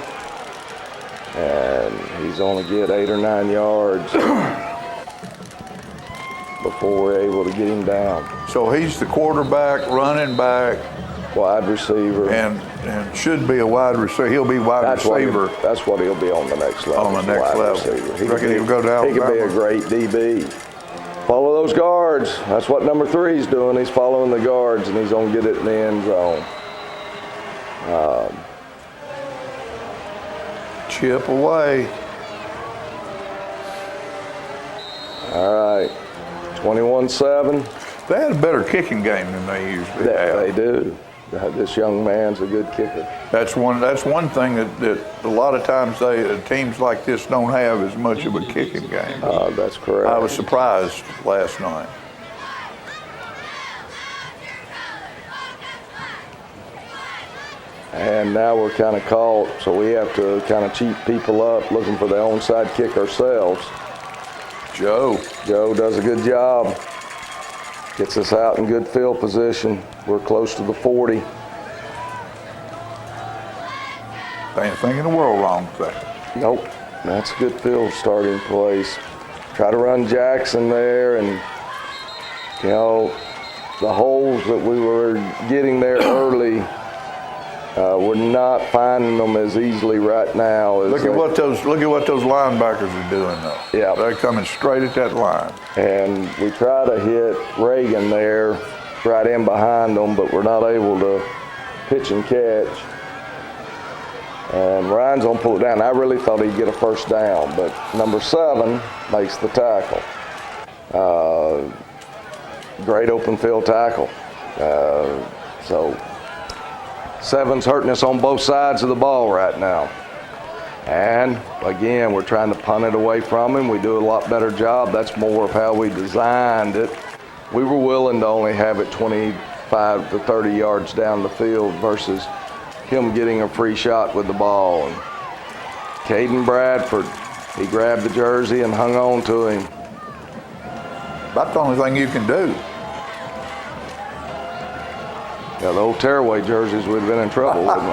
And he's only get 8 or 9 yards before we're able to get him down. So he's the quarterback, running back, wide receiver, and should be a wide receiver. He'll be wide receiver. That's what he'll be on the next level. On the next level. He could go down. He could be a great DB. Follow those guards. That's what number 3 is doing. He's following the guards, and he's going to get it in the end zone. Chip away. All right. 21-7. They had a better kicking game than they usually have. They do. This young man's a good kicker. That's one thing that a lot of times teams like this don't have as much of a kicking game. That's correct. I was surprised last night. And now we're kind of caught, so we have to kind of cheat people up looking for the onside kick ourselves. Joe does a good job. Gets us out in good field position. We're close to the 40. Ain't a thing in the world wrong with that. Nope. That's a good field starting place. Try to run Jackson there, and the holes that we were getting there early, we're not finding them as easily right now. Look at what those linebackers are doing though. Yeah, they're coming straight at that line. And we try to hit Reagan there, right in behind them, but we're not able to pitch and catch. And Ryan's gonna pull it down. I really thought he'd get a first down, but number 7 makes the tackle. Great open field tackle. So 7's hurting us on both sides of the ball right now. And again, we're trying to punt it away from him. We do a lot better job. That's more of how we designed it. We were willing to only have it 25 to 30 yards down the field versus him getting a free shot with the ball. And Caden Bradford, he grabbed the jersey and hung on to him. That's the only thing you can do. Yeah, the old tearaway jerseys, we'd have been in trouble, wouldn't we?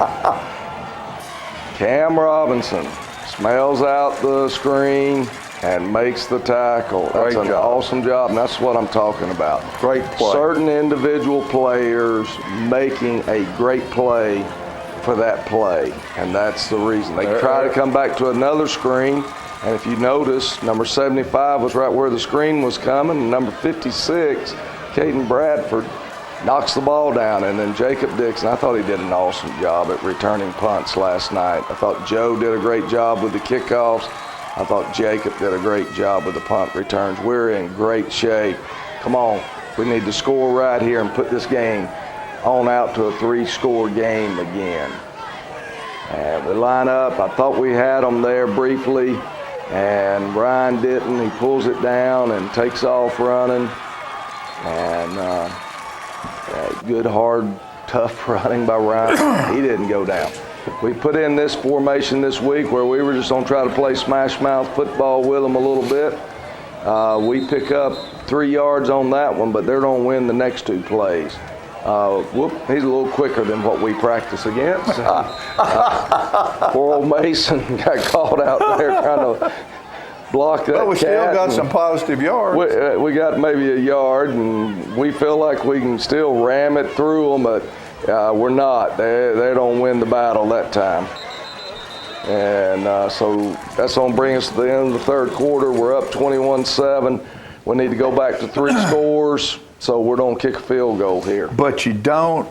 Cam Robinson smells out the screen and makes the tackle. That's an awesome job, and that's what I'm talking about. Great play. Certain individual players making a great play for that play, and that's the reason. They try to come back to another screen, and if you notice, number 75 was right where the screen was coming, and number 56, Caden Bradford, knocks the ball down, and then Jacob Dixon, I thought he did an awesome job at returning punts last night. I thought Joe did a great job with the kickoffs. I thought Jacob did a great job with the punt returns. We're in great shape. Come on, we need to score right here and put this game on out to a 3-score game again. And we line up. I thought we had them there briefly, and Ryan didn't. He pulls it down and takes off running. And good, hard, tough running by Ryan. He didn't go down. We put in this formation this week where we were just going to try to play smash mouth football with them a little bit. We pick up 3 yards on that one, but they're going to win the next 2 plays. He's a little quicker than what we practice against. Poor old Mason got caught out there trying to block that. But we still cat got and some positive yards. We got maybe a yard, and we feel like we can still ram it through them, but we're not. They don't win the battle that time. And so that's going to bring us to the end of the third quarter. We're up 21-7. We need to go back to 3 scores, so we're going to kick a field goal here. But you don't.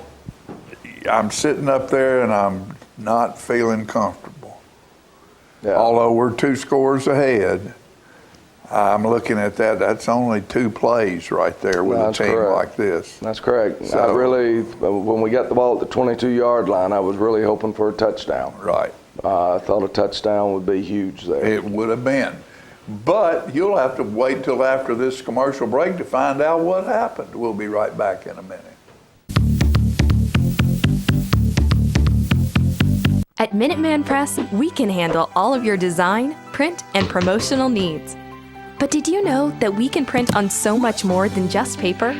I'm sitting up there and I'm not feeling comfortable. Yeah. Although we're 2 scores ahead, I'm looking at that. That's only 2 plays right there with a team like this. That's correct. So, I really, when we got the ball at the 22-yard line, I was really hoping for a touchdown. Right. I thought a touchdown would be huge there. It would have been. But you'll have to wait till after this commercial break to find out what happened. We'll be right back in a minute. At Minuteman Press, we can handle all of your design, print, and promotional needs. But did you know that we can print on so much more than just paper?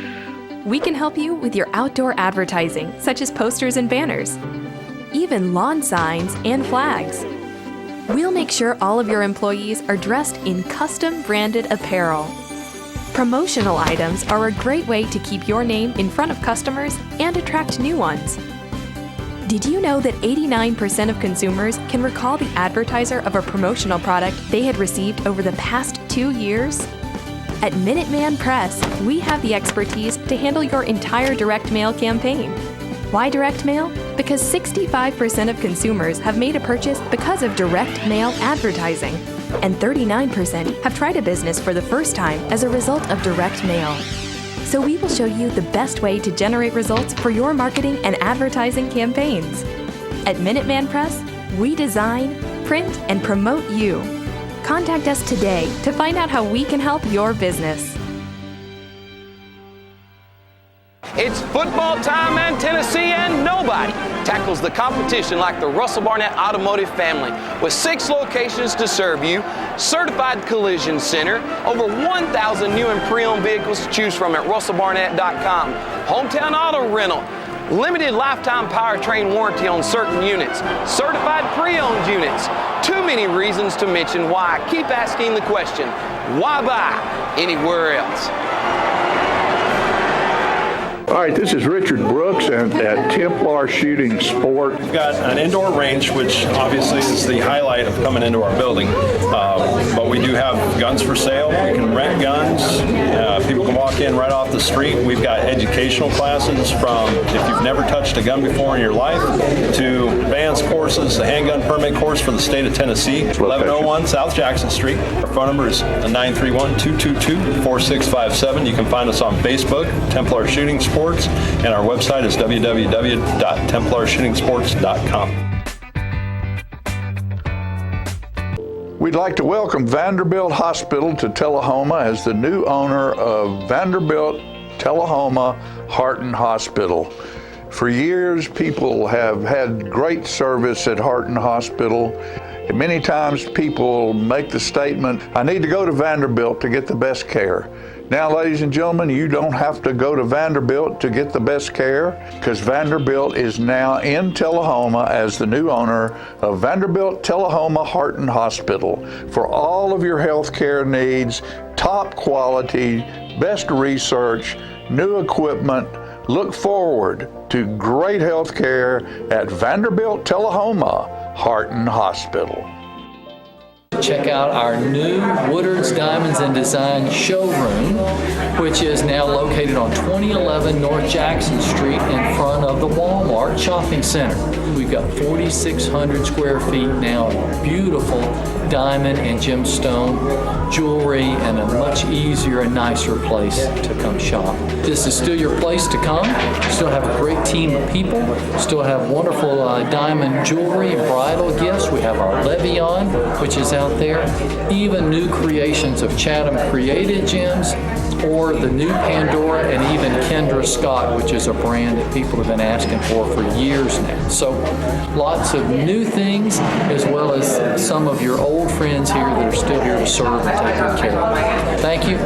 We can help you with your outdoor advertising, such as posters and banners, even lawn signs and flags. We'll make sure all of your employees are dressed in custom branded apparel. Promotional items are a great way to keep your name in front of customers and attract new ones. Did you know that 89% of consumers can recall the advertiser of a promotional product they had received over the past 2 years? At Minuteman Press, we have the expertise to handle your entire direct mail campaign. Why direct mail? Because 65% of consumers have made a purchase because of direct mail advertising, and 39% have tried a business for the first time as a result of direct mail. So we will show you the best way to generate results for your marketing and advertising campaigns. At Minuteman Press, we design, print, and promote you. Contact us today to find out how we can help your business. It's football time in Tennessee, and nobody tackles the competition like the Russell Barnett Automotive family. With 6 locations to serve you, certified collision center, over 1,000 new and pre-owned vehicles to choose from at russellbarnett.com, hometown auto rental, limited lifetime powertrain warranty on certain units, certified pre-owned units. Too many reasons to mention why. Keep asking the question, why buy anywhere else? All right, this is Richard Brooks at Templar Shooting Sport. We've got an indoor range, which obviously is the highlight of coming into our building. But we do have guns for sale. We can rent guns. People can walk in right off the street. We've got educational classes from if you've never touched a gun before in your life to advanced courses, the handgun permit course for the state of Tennessee, 1101 South Jackson Street. Our phone number is 931-222-4657. You can find us on Facebook, Templar Shooting Sports, and our website is www.templarshootingsports.com. We'd like to welcome Vanderbilt Hospital to Tullahoma as the new owner of Vanderbilt Tullahoma Heart and Hospital. For years, people have had great service at Heart and Hospital. And many times people make the statement, I need to go to Vanderbilt to get the best care. Now, ladies and gentlemen, you don't have to go to Vanderbilt to get the best care, because Vanderbilt is now in Tullahoma as the new owner of Vanderbilt Tullahoma Heart and Hospital. For all of your health care needs, top quality, best research, new equipment, look forward to great health care at Vanderbilt Tullahoma Heart and Hospital. Check out our new Woodard's Diamonds and Design showroom, which is now located on 2011 North Jackson Street in front of the Walmart Shopping Center. We've got 4,600 square feet now of beautiful diamond and gemstone jewelry, and a much easier and nicer place to come shop. This is still your place to come. Still have a great team of people. Still have wonderful diamond jewelry and bridal gifts. We have our Levion, which is out there. Even new creations of Chatham Created Gems, or the new Pandora, and even Kendra Scott, which is a brand that people have been asking for years now. So lots of new things, as well as some of your old friends here that are still here to serve and take good care of you. Thank you.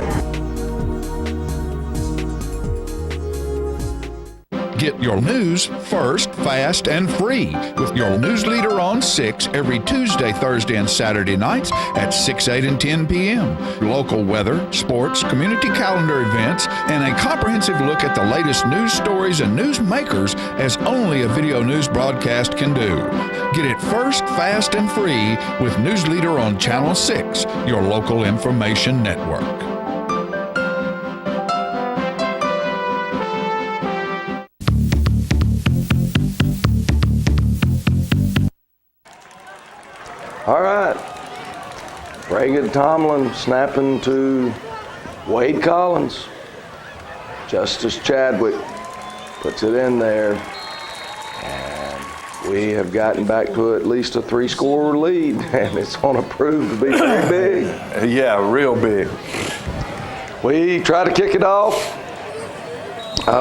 Get your news first, fast, and free with your news leader on 6 every Tuesday, Thursday, and Saturday nights at 6, 8, and 10 p.m. Local weather, sports, community calendar events, and a comprehensive look at the latest news stories and news makers as only a video news broadcast can do. Get it first, fast, and free with News Leader on Channel 6, your local information network. All right. Reagan Tomlin snapping to Wade Collins. Justice Chadwick puts it in there. And we have gotten back to at least a 3-score lead, and it's going to prove to be very big. Yeah, real big. We try to kick it off.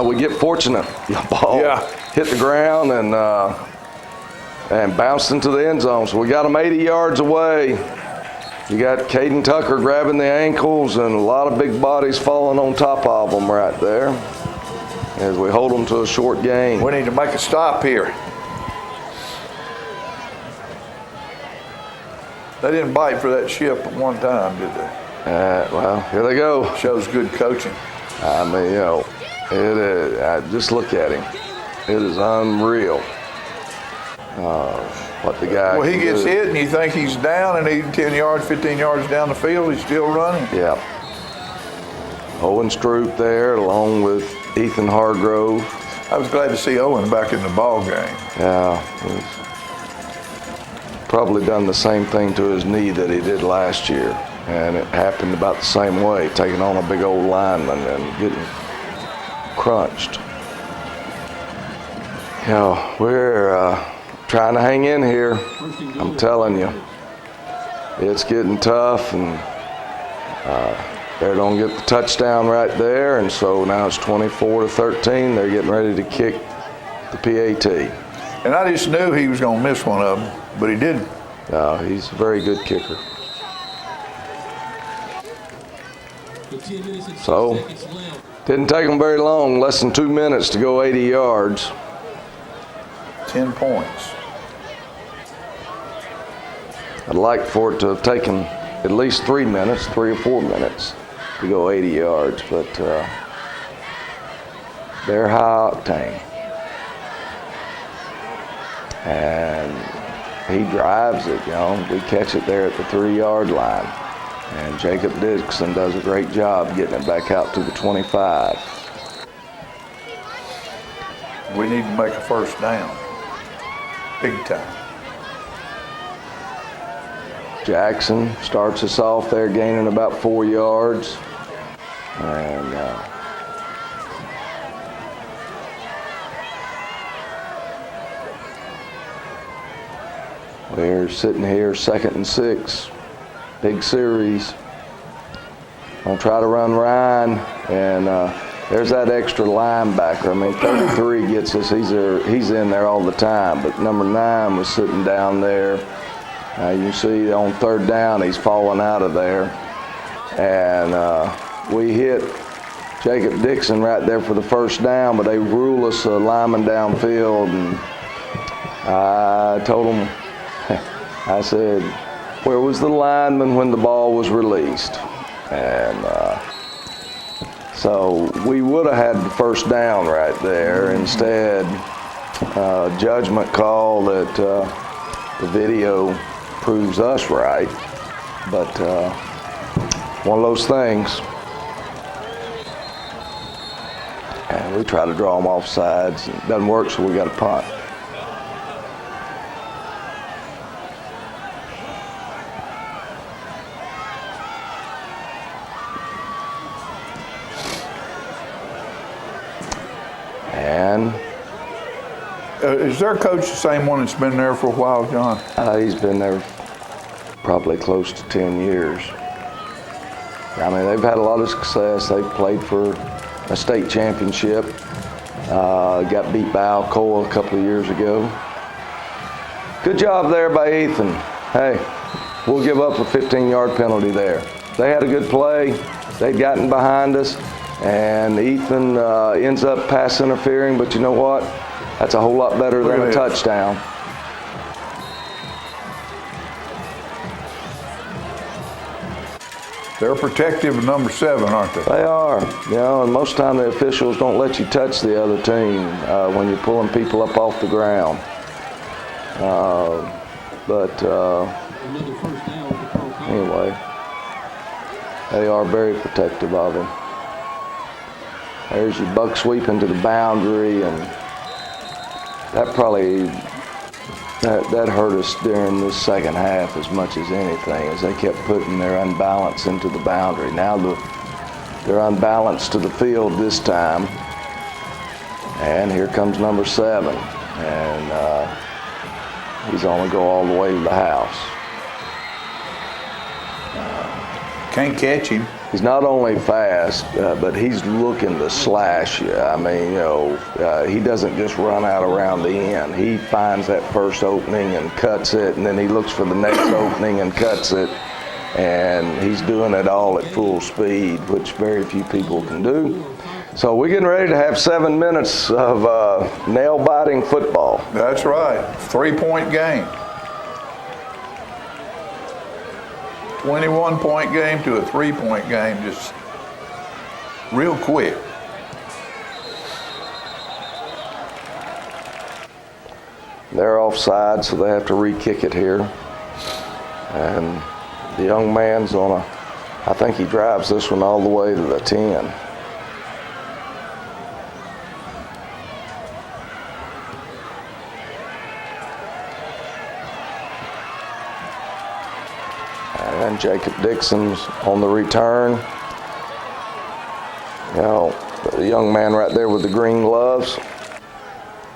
We get fortunate. The ball hit the ground and bounced into the end zone. So we got them 80 yards away. You got Caden Tucker grabbing the ankles and a lot of big bodies falling on top of them right there as we hold them to a short gain. We need to make a stop here. They didn't bite for that ship at one time, did they? Well, here they go. Shows good coaching. I mean, you know, it is, just look at him. It is unreal. What the guy Well, he gets hit and you think he's down, and he's 10 yards, 15 yards down the field, he's still running. Yeah. Owen Stroop there along with Ethan Hargrove. I was glad to see Owen back in the ball game. Yeah. He's probably done the same thing to his knee that he did last year. And it happened about the same way, taking on a big old lineman and getting crunched. Yeah, we're trying to hang in here. I'm telling you, it's getting tough, and they don't get the touchdown right there, and so now it's 24-13. They're getting ready to kick the PAT. And I just knew he was going to miss one of them, but he didn't. No, he's a very good kicker. So, didn't take them very long, less than 2 minutes to go 80 yards. 10 points. I'd like for it to have taken at least 3 minutes, 3 or 4 minutes to go 80 yards, but they're high octane. And he drives it, you know. We catch it there at the 3-yard line. And Jacob Dixon does a great job getting it back out to the 25. We need to make a first down. Big time. Jackson starts us off there, gaining about 4 yards. And we're sitting here 2nd and 6. Big series. I'll try to run Ryan, and there's that extra linebacker. I mean, 33 gets us. He's in there all the time, but number 9 was sitting down there. You see on 3rd down, he's falling out of there. And we hit Jacob Dixon right there for the first down, but they rule us a lineman downfield. And I told him, I said, where was the lineman when the ball was released? And so we would have had the first down right there. Instead, judgment call that the video proves us right, but one of those things. And we try to draw them off sides. It doesn't work, so we got to punt. And is their coach the same one that's been there for a while, John? He's been there probably close to 10 years. I mean, they've had a lot of success. They've played for a state championship. Got beat by Alcoa a couple of years ago. Good job there by Ethan. Hey, we'll give up a 15-yard penalty there. They had a good play. They'd gotten behind us. And Ethan ends up pass interfering, but you know what? That's a whole lot better than a touchdown. They're protective of number 7, aren't they? They are. You know, and most of the time the officials don't let you touch the other team when you're pulling people up off the ground. Anyway, they are very protective of him. There's your buck sweep into the boundary, and that probably that hurt us during this second half as much as anything, as they kept putting their unbalance into the boundary. Now they're unbalanced to the field this time, and here comes number 7, and he's only go all the way to the house. Can't catch him. He's not only fast, but he's looking to slash you. I mean, you know, he doesn't just run out around the end. He finds that first opening and cuts it, and then he looks for the next opening and cuts it. And he's doing it all at full speed, which very few people can do. So we're getting ready to have 7 minutes of nail-biting football. That's right. 3-point game. 21-point game to a 3-point game, just real quick. They're offside, so they have to re-kick it here. And the young man's on I think he drives this one all the way to the 10. And Jacob Dixon's on the return. You know, the young man right there with the green gloves,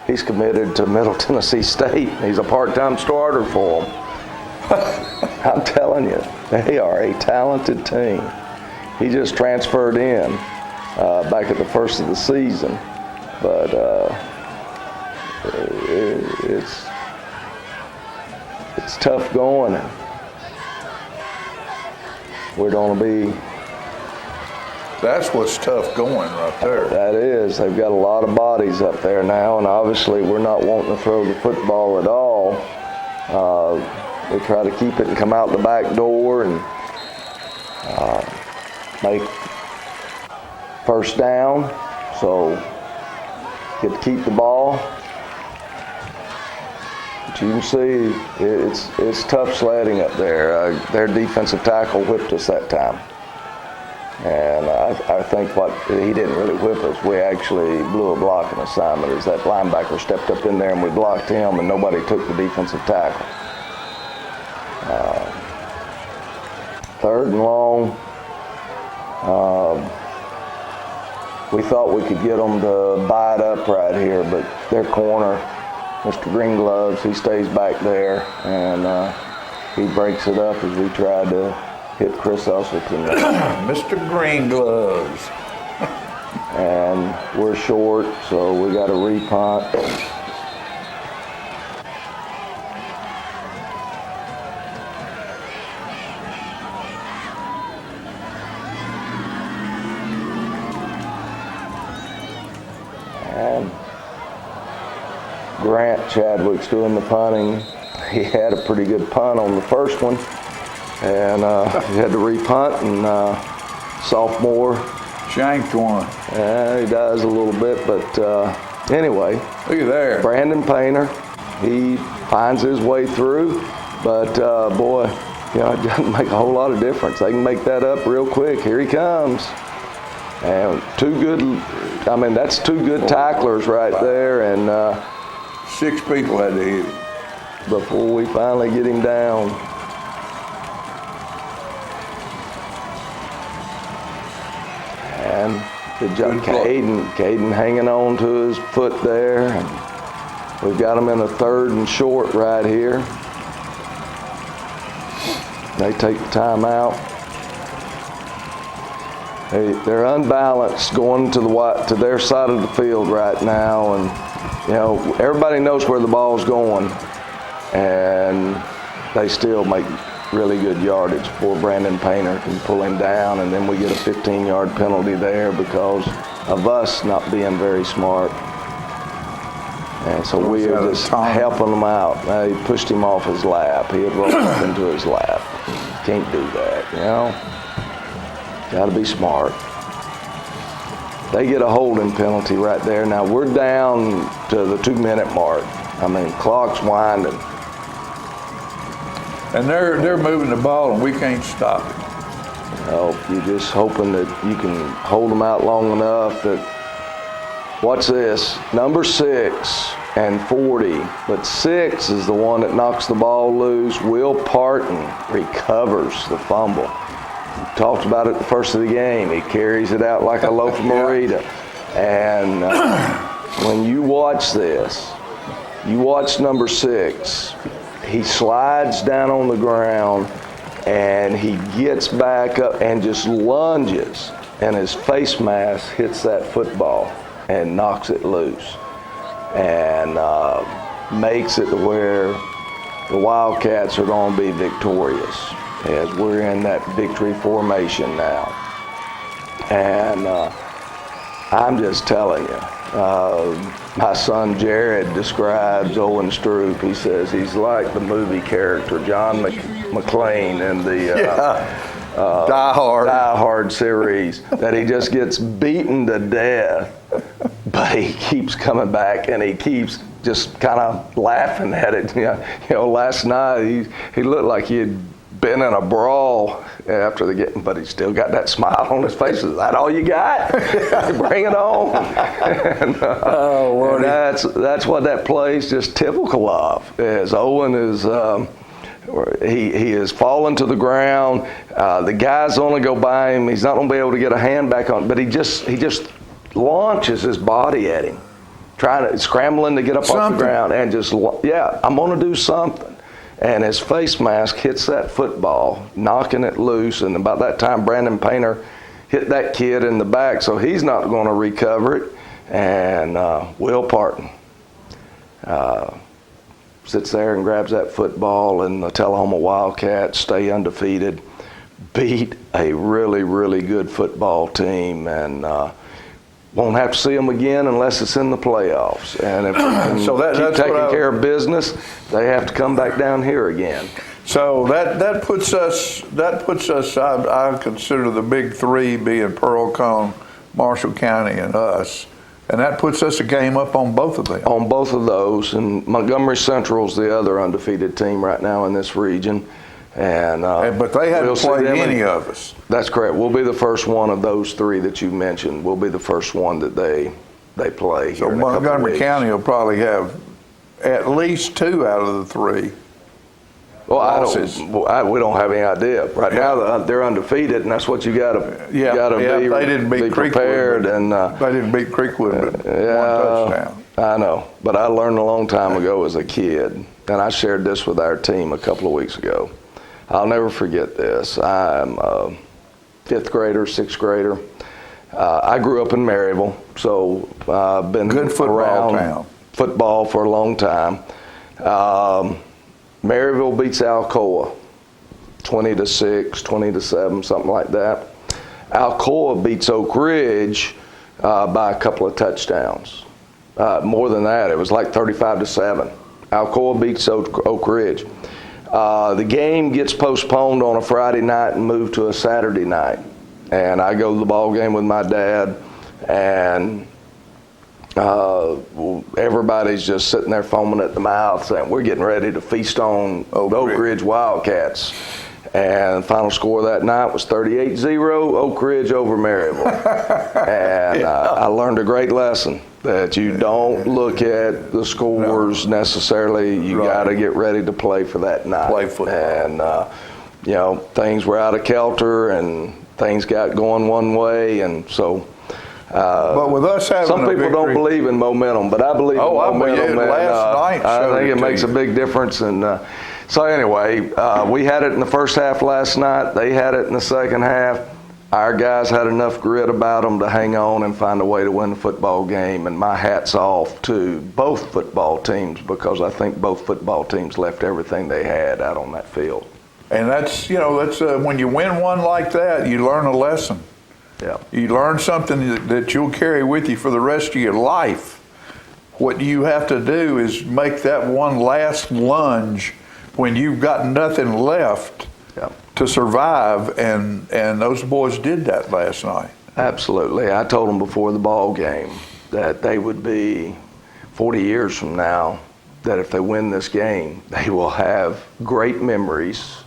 he's committed to Middle Tennessee State. He's a part-time starter for them. I'm telling you, they are a talented team. He just transferred in back at the first of the season, but it's tough going. We're going to be. That's what's tough going right there. That is. They've got a lot of bodies up there now, and obviously we're not wanting to throw the football at all. We try to keep it and come out the back door and make first down, so get to keep the ball. But you can see it's tough sledding up there. Their defensive tackle whipped us that time. And I think he didn't really whip us. We actually blew a blocking assignment as that linebacker stepped up in there and we blocked him and nobody took the defensive tackle. 3rd and long. We thought we could get them to buy it up right here, but their corner, Mr. Green Gloves, he stays back there and he breaks it up as we tried to hit Chris Usselton. Mr. Green Gloves. And we're short, so we got to re-punt. And Grant Chadwick's doing the punting. He had a pretty good punt on the first one. And he had to re-punt, and sophomore shanked one. Yeah, he does a little bit, but anyway. Look at there. Brandon Painter, he finds his way through, but boy, you know, it doesn't make a whole lot of difference. They can make that up real quick. Here he comes. And that's 2 good tacklers right there, and 6 people had to hit him before we finally get him down. And good job, Caden hanging on to his foot there. And we've got him in a 3rd and short right here. They take the timeout. They're unbalanced going to their side of the field right now, and you know everybody knows where the ball's going, and they still make really good yardage before Brandon Painter can pull him down, and then we get a 15-yard penalty there because of us not being very smart. And so we are just helping him out. He pushed him off his lap. He had rolled up into his lap. Can't do that, you know? Got to be smart. They get a holding penalty right there. Now we're down to the 2-minute mark. I mean, clock's winding. And they're moving the ball, and we can't stop it. Oh, you're just hoping that you can hold them out long enough that, watch this, number 6 and 40, but 6 is the one that knocks the ball loose. Will Parton recovers the fumble. We talked about it the first of the game. He carries it out like a loaf of Marita. And when you watch this, you watch number 6, he slides down on the ground and he gets back up and just lunges, and his face mask hits that football and knocks it loose, and makes it to where the Wildcats are going to be victorious as we're in that victory formation now. And I'm just telling you, my son Jared describes Owen Stroop. He says he's like the movie character John McClane in the Die Hard series, that he just gets beaten to death, but he keeps coming back and he keeps just kind of laughing at it. You know, last night he looked like he had been in a brawl after the game, but he still got that smile on his face. Is that all you got? Bring it on. And that's what that play is just typical of. As Owen is, he is falling to the ground. The guys only go by him. He's not going to be able to get a hand back on, but he just launches his body at him, scrambling to get up off the ground, and just, I'm going to do something. And his face mask hits that football, knocking it loose. And about that time, Brandon Painter hit that kid in the back, so he's not going to recover it. And Will Parton sits there and grabs that football, and the Tullahoma Wildcats stay undefeated, beat a really, really good football team, and won't have to see them again unless it's in the playoffs. And if we can keep taking care of business, they have to come back down here again. So that puts us. I consider the big three being Pearl-Cohn, Marshall County, and us. And that puts us a game up on both of them. On both of those. And Montgomery Central's the other undefeated team right now in this region. But they hadn't played any of us. That's correct. We'll be the first one of those three that you mentioned. We'll be the first one that they play. So Montgomery County will probably have at least 2 out of the 3. Well, we don't have any idea. Right now they're undefeated, and that's what you got to be prepared. And they didn't beat Creekwood, but 1 touchdown. I know, but I learned a long time ago as a kid, and I shared this with our team a couple of weeks ago. I'll never forget this. I'm a 5th grader, 6th grader. I grew up in Maryville, so I've been around football for a long time. Maryville beats Alcoa 20-6, 20-7, something like that. Alcoa beats Oak Ridge by a couple of touchdowns. More than that, it was like 35-7. Alcoa beats Oak Ridge. The game gets postponed on a Friday night and moved to a Saturday night. And I go to the ball game with my dad, and everybody's just sitting there foaming at the mouth saying, we're getting ready to feast on Oak Ridge Wildcats. And the final score that night was 38-0, Oak Ridge over Maryville. And I learned a great lesson, that you don't look at the scores necessarily. You got to get ready to play for that night. Play football. And, things were out of kilter and things got going one way. And so, but with us having some people don't believe in momentum, but I believe in momentum. I think it makes a big difference. And so anyway, we had it in the first half last night. They had it in the second half. Our guys had enough grit about them to hang on and find a way to win the football game. And my hat's off to both football teams, because I think both football teams left everything they had out on that field. And that's, when you win one like that, you learn a lesson. Yeah. You learn something that you'll carry with you for the rest of your life. What you have to do is make that one last lunge when you've got nothing left to survive, and those boys did that last night. Absolutely. I told them before the ball game that they would be 40 years from now, that if they win this game, they will have great memories,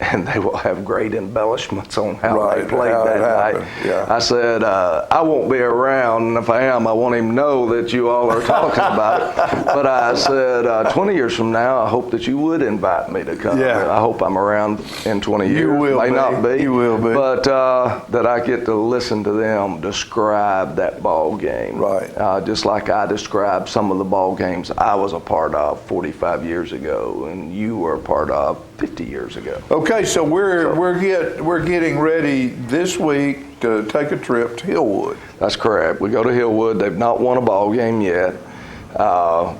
and they will have great embellishments on how they played that night. Yeah. I said, I won't be around, and if I am, I won't even know that you all are talking about it. But I said, 20 years from now, I hope that you would invite me to come. Yeah. I hope I'm around in 20 years. You will May be. not be. You will be. But that I get to listen to them describe that ball game. Right. Just like I described some of the ball games I was a part of 45 years ago, and you were a part of 50 years ago. Okay, so we're getting ready this week to take a trip to Hillwood. That's correct. We go to Hillwood. They've not won a ball game yet.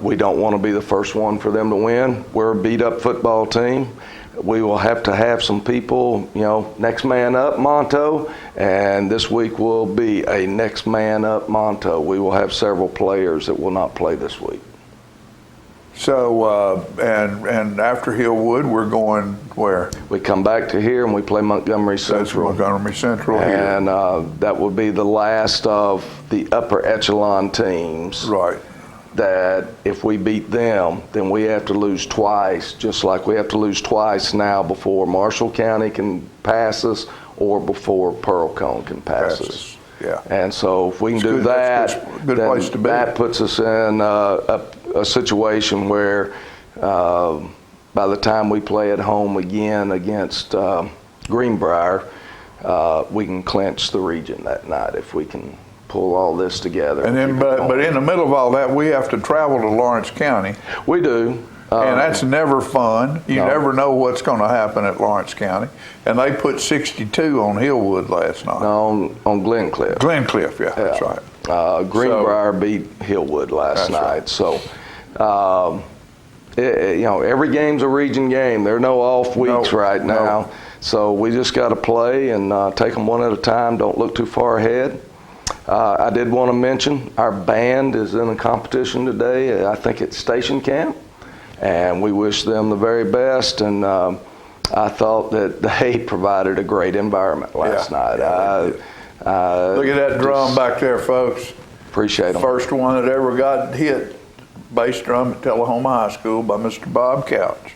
We don't want to be the first one for them to win. We're a beat-up football team. We will have to have some people, next man up motto, and this week will be a next man up motto. We will have several players that will not play this week. So, and after Hillwood, we're going where? We come back to here and we play Montgomery Central. That's Montgomery Central here. And that will be the last of the upper echelon teams. Right. That if we beat them, then we have to lose twice, just like we have to lose twice now before Marshall County can pass us or before Pearl-Cohn can pass us. Yeah. And so if we can do that, good place to be. That puts us in a situation where by the time we play at home again against Greenbrier, we can clinch the region that night if we can pull all this together. And then, but in the middle of all that, we have to travel to Lawrence County. We do. And that's never fun. You never know what's going to happen at Lawrence County. And they put 62 on Hillwood last night. No, on Glencliff. Glencliff, yeah, that's right. Greenbrier beat Hillwood last night. Right. So, every game's a region game. There are no off weeks right now. So we just got to play and take them one at a time. Don't look too far ahead. I did want to mention our band is in a competition today. I think it's Station Camp. And we wish them the very best. And I thought that they provided a great environment last night. Look at that drum back there, folks. Appreciate them. First one that ever got hit, bass drum at Tullahoma High School by Mr. Bob Couch.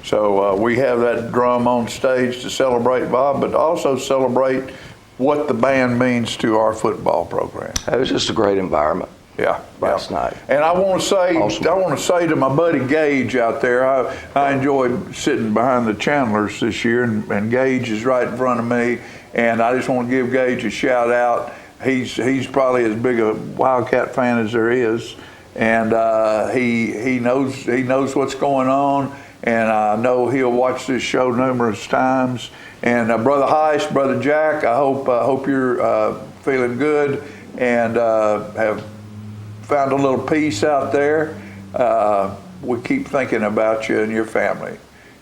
So we have that drum on stage to celebrate Bob, but also celebrate what the band means to our football program. It was just a great environment. Yeah, last night. And I want to say to my buddy Gage out there, I enjoyed sitting behind the Chandlers this year, and Gage is right in front of me, and I just want to give Gage a shout out. He's probably as big a Wildcat fan as there is, and he knows what's going on, and I know he'll watch this show numerous times. And Brother Heiss, Brother Jack, I hope you're feeling good and have found a little peace out there. We keep thinking about you and your family.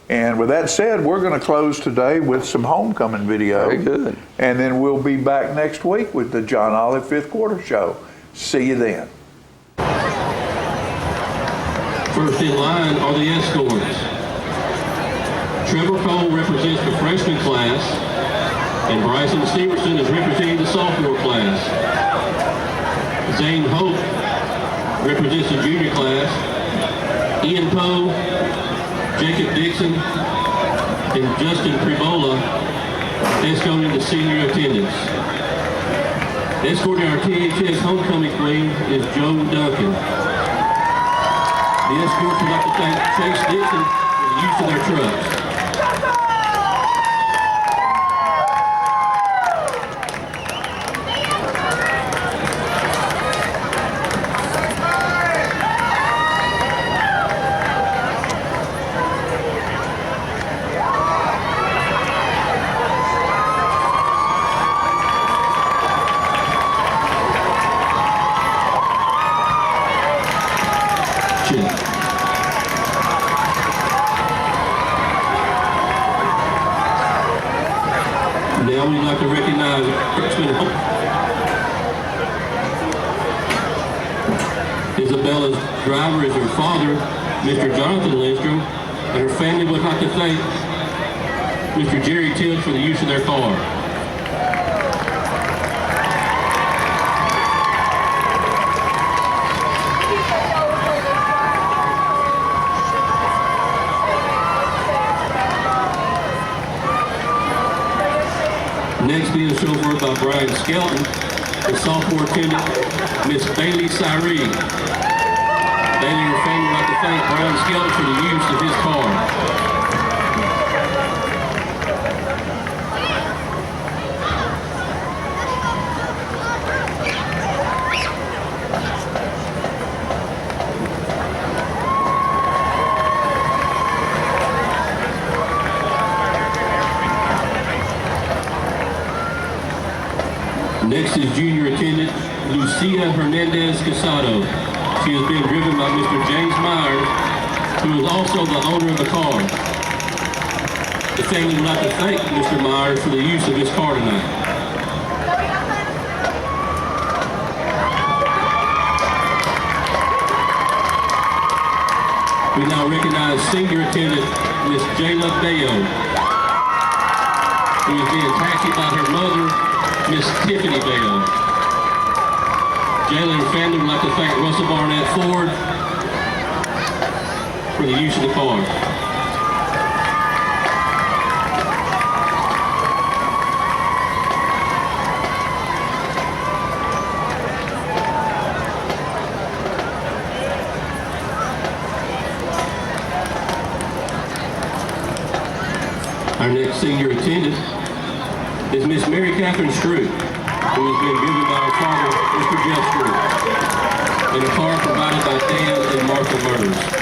And with that said, we're going to close today with some homecoming video. Very good. And then we'll be back next week with the John Olive 5th Quarter Show. See you then. First in line are the escorts. Trevor Cole represents the freshman class, and Bryson Steverson is representing the sophomore class. Zane Hope represents the junior class. Ian Poe, Jacob Dixon, and Justin Pribola escorting the senior attendance. Escorting our THS homecoming queen is Joe Duncan. The escorts would like to thank Chase Dixon for the use of their trucks. Now we'd like to recognize freshman Isabella's driver is her father, Mr. Jonathan Lindstrom, and her family would like to thank Mr. Jerry Tibbs for the use of their car. Next being chauffeured by Brian Skelton, the sophomore attendant, Miss Bailey Cyree. Bailey and her family would like to thank Brian Skelton for the use of his car. Next is junior attendant Lucia Hernandez Casado. She is being driven by Mr. James Myers, who is also the owner of the car. The family would like to thank Mr. Myers for the use of his car tonight. We now recognize senior attendant Miss Jayla Bayo, who is being taxied by her mother, Miss Tiffany Bayo. Jayla and her family would like to thank Russell Barnett Ford for the use of the car. Our next senior attendant is Miss Mary Catherine Stroop, who has been driven by her father, Mr. Jeff Stroop, in a car provided by Dan and Martha Murders.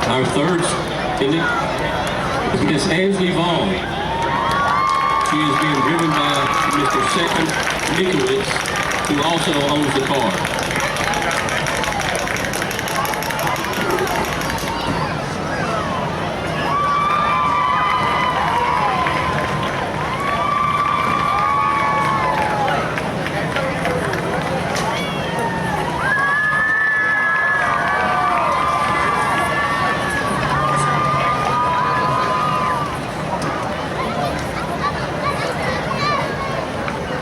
Our third attendant is Miss Ansley Vaughn. She is being driven by Mr. Second Nikowitz, who also owns the car.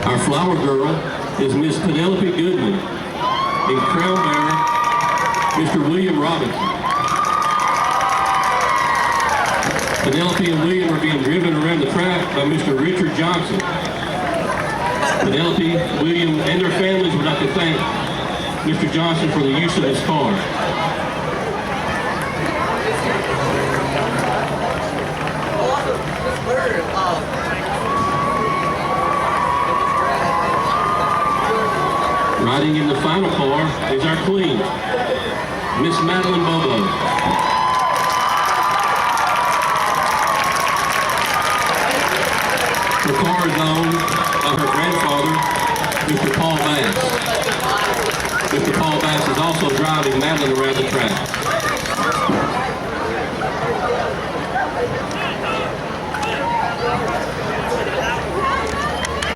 Our flower girl is Miss Penelope Goodman. In crown bearer, Mr. William Robinson. Penelope and William are being driven around the track by Mr. Richard Johnson. Penelope, William, and their families would like to thank Mr. Johnson for the use of his car. Riding in the final car is our queen, Miss Madeline Bobo. Her car is owned by her grandfather, Mr. Paul Bass. Mr. Paul Bass is also driving Madeline around the track.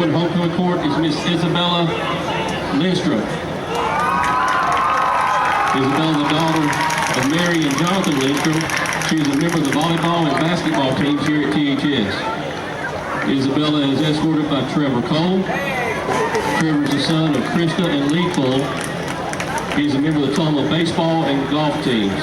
In homecoming court is Miss Isabella Lindstrom. Isabella, the daughter of Mary and Jonathan Lindstrom. She is a member of the volleyball and basketball teams here at THS. Isabella is escorted by Trevor Cole. Trevor is the son of Krista and Lee Cole. He is a member of the Tullahoma baseball and golf teams.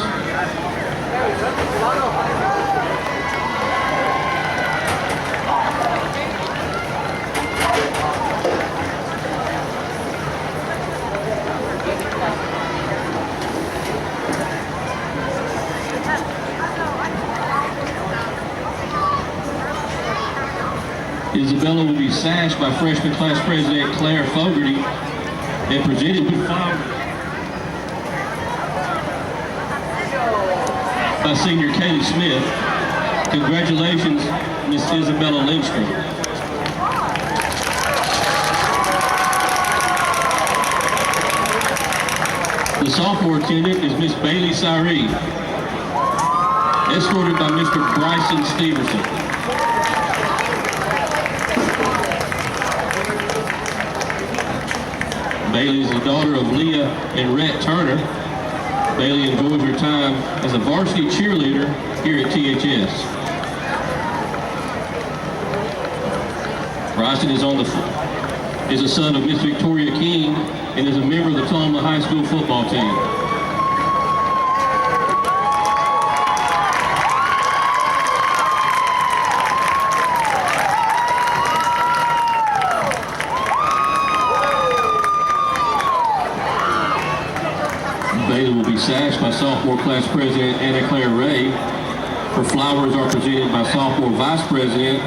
Isabella will be sashed by freshman class president Claire Fogarty and presented with flowers by senior Kaylee Smith. Congratulations, Miss Isabella Lindstrom. The sophomore attendant is Miss Bailey Cyree, escorted by Mr. Bryson Stevenson. Bailey is the daughter of Leah and Rhett Turner. Bailey enjoys her time as a varsity cheerleader here at THS. Bryson is a son of Miss Victoria King and is a member of the Tullahoma High School football team. Bailey will be sashed by sophomore class president Anna Claire Ray. Her flowers are presented by sophomore vice president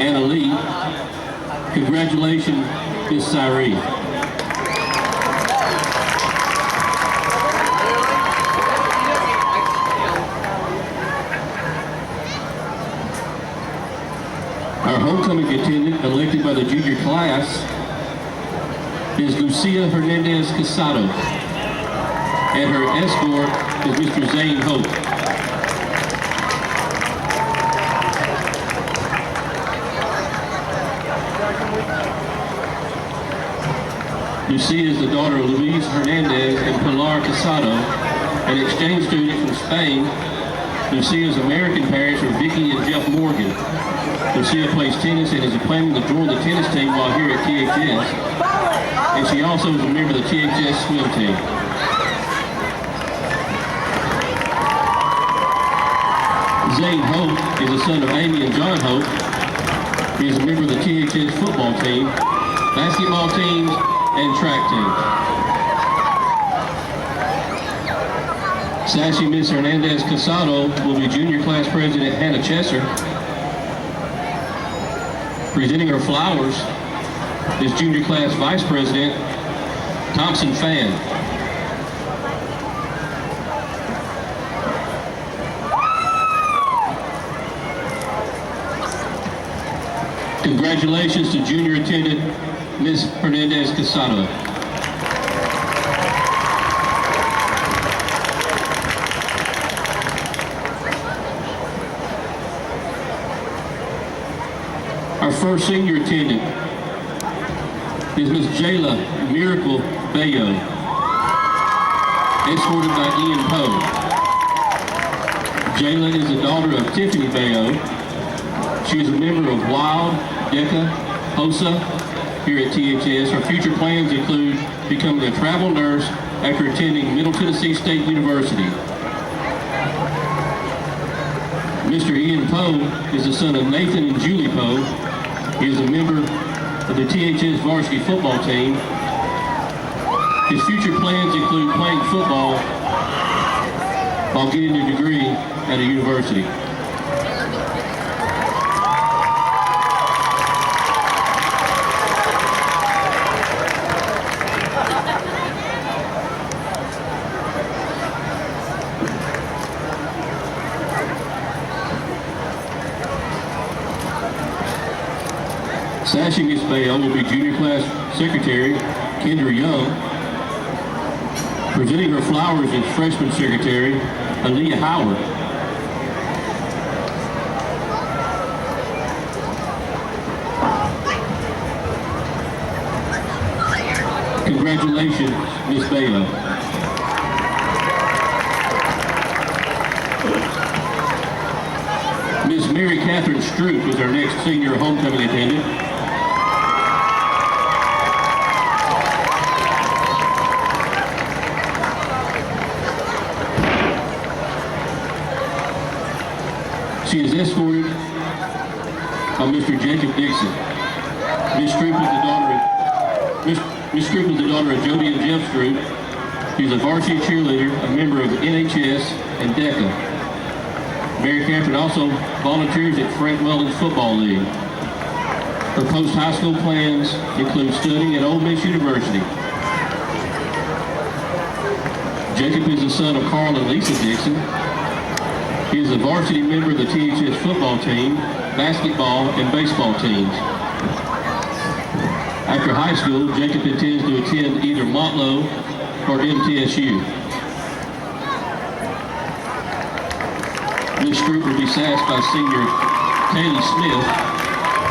Anna Lee. Congratulations, Miss Cyree. Our homecoming attendant, elected by the junior class, is Lucia Hernandez Casado, and her escort is Mr. Zane Hope. Lucia is the daughter of Luis Hernandez and Pilar Casado, an exchange student from Spain. Lucia's American parents are Vicky and Jeff Morgan. Lucia plays tennis and is planning to join the tennis team while here at THS. And she also is a member of the THS swim team. Zane Hope is the son of Amy and John Hope. He is a member of the THS football team, basketball teams, and track teams. Sassy Miss Hernandez Casado will be junior class president Hannah Chesser. Presenting her flowers is junior class vice president Thompson Fan. Congratulations to junior attendant Miss Hernandez Casado. Our first senior attendant is Miss Jayla Miracle Bayo, escorted by Ian Poe. Jayla is the daughter of Tiffany Bayo. She is a member of Wild, DECA, HOSA here at THS. Her future plans include becoming a travel nurse after attending Middle Tennessee State University. Mr. Ian Poe is the son of Nathan and Julie Poe. He is a member of the THS varsity football team. His future plans include playing football while getting a degree at a university. Sassy Miss Bayo will be junior class secretary Kendra Young. Presenting her flowers is freshman secretary Aaliyah Howard. Congratulations, Miss Bayo. Miss Mary Catherine Stroop is our next senior homecoming attendant. She is escorted by Mr. Jacob Dixon. Miss Stroop is the daughter of Jody and Jeff Stroop. She's a varsity cheerleader, a member of NHS and DECA. Mary Catherine also volunteers at Frank Weldon's Football League. Proposed high school plans include studying at Ole Miss University. Jacob is the son of Carl and Lisa Dixon. He is a varsity member of the THS football team, basketball, and baseball teams. After high school, Jacob intends to attend either Montlow or MTSU. This group will be sassed by senior Kaylee Smith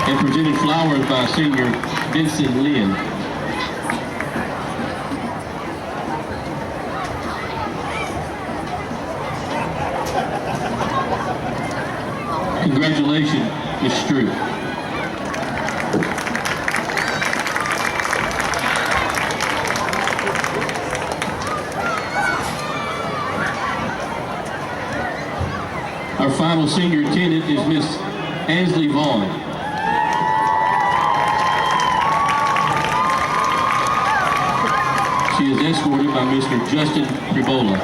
and presented flowers by senior Vincent Lynn. Congratulations, Ms. Stroop. Our final senior attendant is Miss Ansley Vaughn. She is escorted by Mr. Justin Ribola.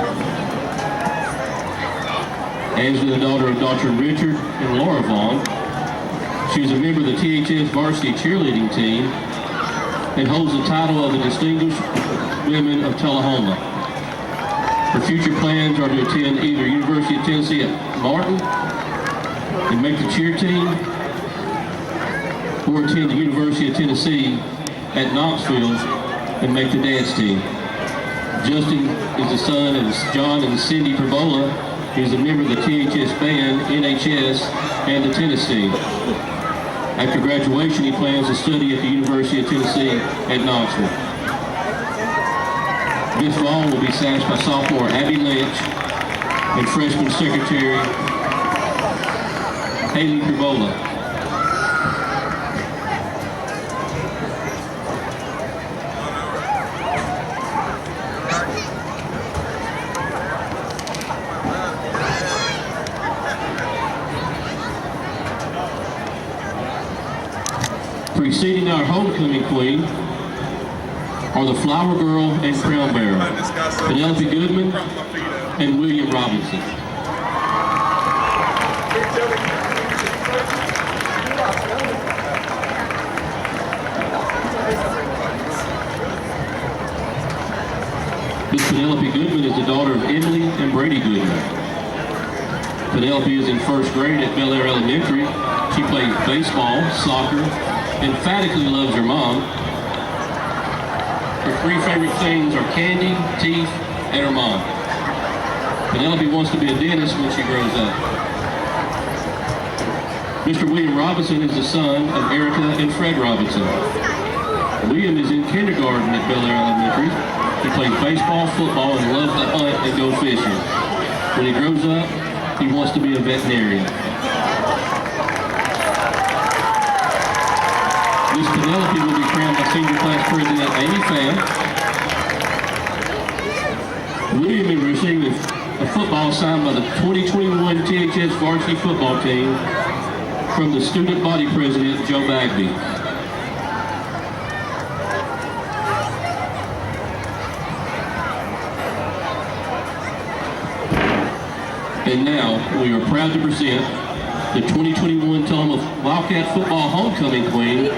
Ansley, the daughter of Dr. Richard and Laura Vaughn. She is a member of the THS varsity cheerleading team and holds the title of the Distinguished Women of Tullahoma. Her future plans are to attend either University of Tennessee at Martin and make the cheer team, or attend the University of Tennessee at Knoxville and make the dance team. Justin is the son of John and Cindy Perbola. He is a member of the THS band, NHS, and the tennis team. After graduation, he plans to study at the University of Tennessee at Knoxville. Miss Vaughn will be sassed by sophomore Abby Lynch and freshman secretary Haley Perbola. Preceding our homecoming queen are the Flower Girl and Crown Bearer, Penelope Goodman and William Robinson. Miss Penelope Goodman is the daughter of Emily and Brady Goodman. Penelope is in first grade at Bel Air Elementary. She plays baseball, soccer, emphatically loves her mom. Her three favorite things are candy, teeth, and her mom. Penelope wants to be a dentist when she grows up. Mr. William Robinson is the son of Erica and Fred Robinson. William is in kindergarten at Bel Air Elementary. He plays baseball, football, and loves to hunt and go fishing. When he grows up, he wants to be a veterinarian. Miss Penelope will be crowned by Senior Class President Amy Pham. William is receiving a football signed by the 2021 THS varsity football team from the student body president, Joe Bagby. And now, we are proud to present the 2021 Tullahoma Wildcat football homecoming queen,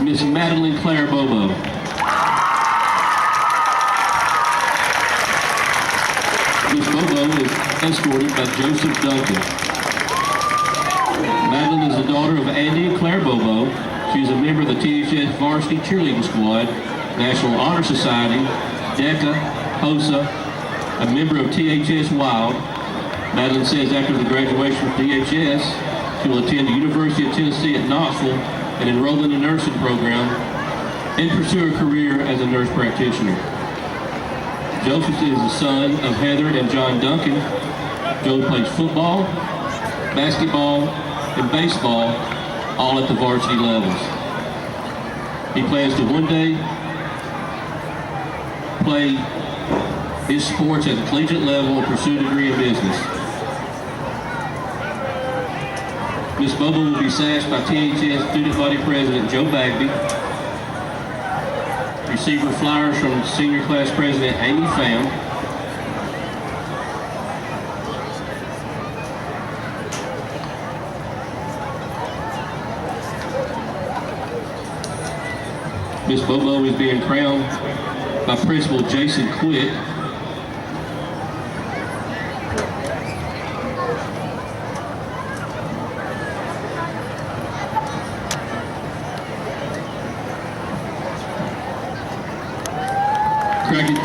Miss Madeline Claire Bobo. Miss Bobo is escorted by Joseph Duncan. Madeline is the daughter of Andy and Claire Bobo. She is a member of the THS varsity cheerleading squad, National Honor Society, DECA, HOSA, a member of THS Wild. Madeline says after the graduation from THS, she will attend the University of Tennessee at Knoxville and enroll in the nursing program and pursue a career as a nurse practitioner. Joseph is the son of Heather and John Duncan. Joe plays football, basketball, and baseball, all at the varsity levels. He plans to one day play his sports at the collegiate level and pursue a degree in business. Ms. Bobo will be sassed by THS Student Body President Joe Bagby. Receive her flowers from Senior Class President Amy Pham. Miss Bobo is being crowned by Principal Jason Quick.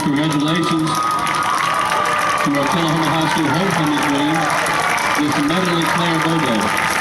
Congratulations to our Tullahoma High School homecoming queen, Miss Madeline Claire Bobo.